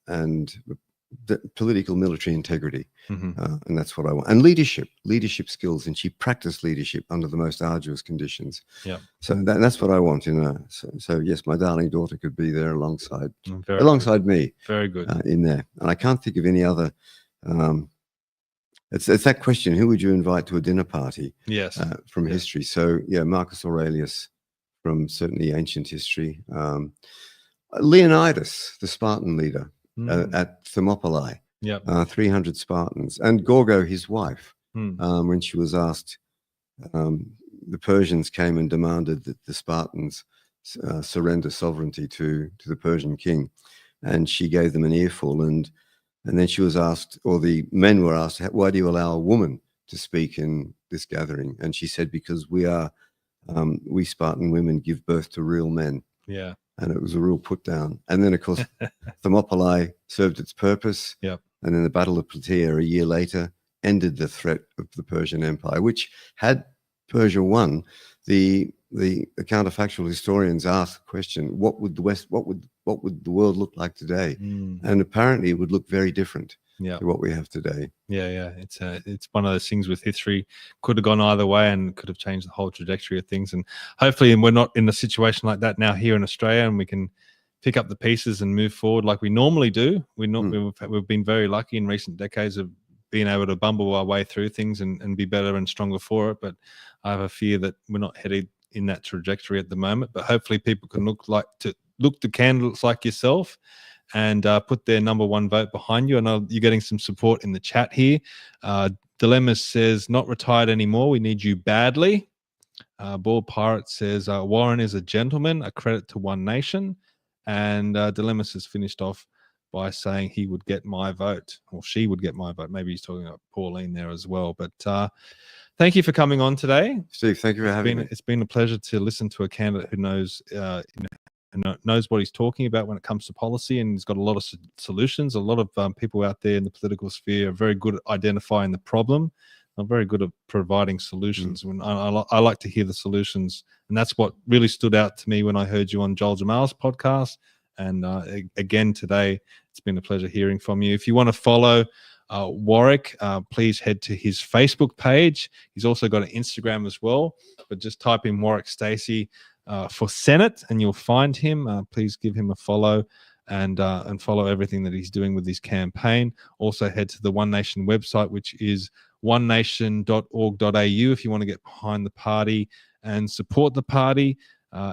and the political military integrity. And that's what I want. And leadership skills. And she practiced leadership under the most arduous conditions. Yeah. So that's what I want so yes, my darling daughter could be there alongside me. Very good. In there. And I can't think of any other, it's that question, who would you invite to a dinner party? Yes. From history. So yeah, Marcus Aurelius from certainly ancient history. Leonidas, the Spartan leader at Thermopylae. 300 Spartans. And Gorgo, his wife, when she was asked, the Persians came and demanded that the Spartans surrender sovereignty to the Persian king. And she gave them an earful. And then she was asked, or the men were asked, why do you allow a woman to speak in this gathering? And she said, because we Spartan women give birth to real men. Yeah. And it was a real put down. And then, of course, Thermopylae served its purpose. Yep. And then the Battle of Plataea a year later ended the threat of the Persian Empire, which had Persia won, the counterfactual historians asked the question, what would the world look like today? And apparently it would look very different to what we have today. Yeah. It's one of those things with history, could have gone either way and could have changed the whole trajectory of things. And hopefully we're not in a situation like that now here in Australia, and we can pick up the pieces and move forward like we normally do. We've been very lucky in recent decades of being able to bumble our way through things and be better and stronger for it. But I have a fear that we're not headed in that trajectory at the moment. But hopefully people can look to candidates like yourself and put their number 1 vote behind you. I know you're getting some support in the chat here. Dilemma says, not retired anymore. We need you badly. Bald Pirate says, Warren is a gentleman, a credit to One Nation. And Dilemmas has finished off by saying he would get my vote, or she would get my vote. Maybe he's talking about Pauline there as well. But thank you for coming on today, Steve. Thank you for having me. It's been a pleasure to listen to a candidate who knows knows what he's talking about when it comes to policy, and he's got a lot of solutions. A lot of people out there in the political sphere are very good at identifying the problem. I'm very good at providing solutions. When I like to hear the solutions, and that's what really stood out to me when I heard you on Joel Jamal's podcast. And again today, it's been a pleasure hearing from you. If you want to follow Warwick, please head to his Facebook page. He's also got an Instagram as well, but just type in Warwick Stacey for Senate and you'll find him. Please give him a follow and follow everything that he's doing with his campaign. Also head to the One Nation website, which is onenation.org.au if you want to get behind the party and support the party.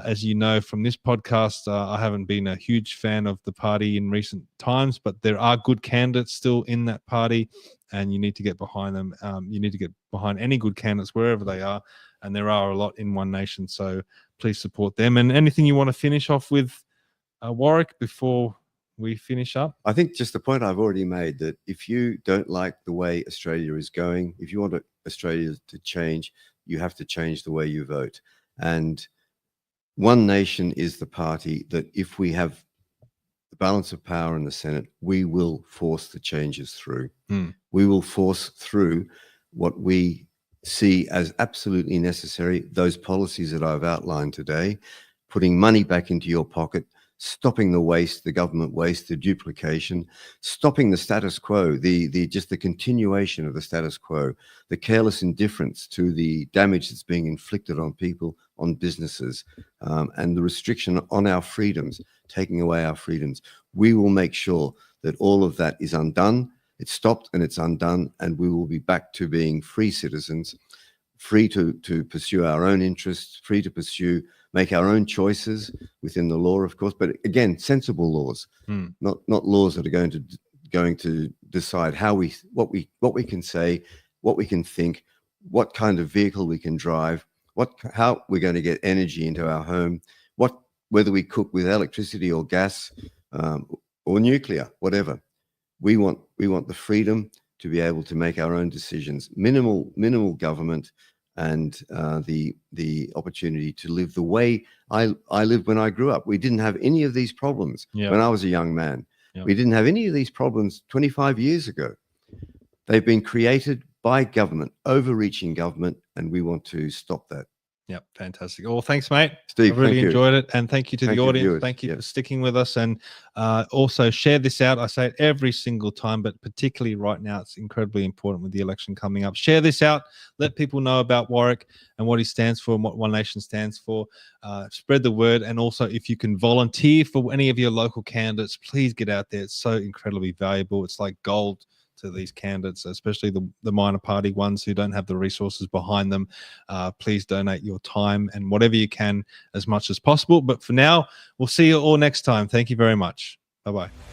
As you know from this podcast, I haven't been a huge fan of the party in recent times, but there are good candidates still in that party, and you need to get behind them. You need to get behind any good candidates wherever they are, and there are a lot in One Nation, so please support them. And anything you want to finish off with, Warwick, before we finish up? I think just the point I've already made, that if you don't like the way Australia is going, if you want Australia to change, you have to change the way you vote. And One Nation is the party that, if we have the balance of power in the Senate, we will force the changes through. We will force through what we see as absolutely necessary, those policies that I've outlined today, putting money back into your pocket, stopping the waste, the government waste, the duplication, stopping the status quo, just the continuation of the status quo, the careless indifference to the damage that's being inflicted on people, on businesses, and the restriction on our freedoms, taking away our freedoms. We will make sure that all of that is undone. It's stopped and it's undone, and we will be back to being free citizens, free to pursue our own interests, free to make our own choices within the law, of course, but again, sensible laws, not laws that are going to decide what we can say, what we can think, what kind of vehicle we can drive, how we're going to get energy into our home, whether we cook with electricity or gas or nuclear, whatever. We want the freedom to be able to make our own decisions, minimal government, and the opportunity to live the way I lived when I grew up. We didn't have any of these problems when I was a young man. We didn't have any of these problems 25 years ago. They've been created by government, overreaching government, and we want to stop that. Yep, fantastic. Well, thanks, mate. Steve, I really enjoyed it. And thank you to the audience. Viewers. Thank you for sticking with us. And also share this out. I say it every single time, but particularly right now, it's incredibly important with the election coming up. Share this out. Let people know about Warwick and what he stands for and what One Nation stands for. Spread the word. And also, if you can volunteer for any of your local candidates, please get out there. It's so incredibly valuable. It's like gold to these candidates, especially the minor party ones who don't have the resources behind them. Please donate your time and whatever you can as much as possible. But for now, we'll see you all next time. Thank you very much. Bye-bye.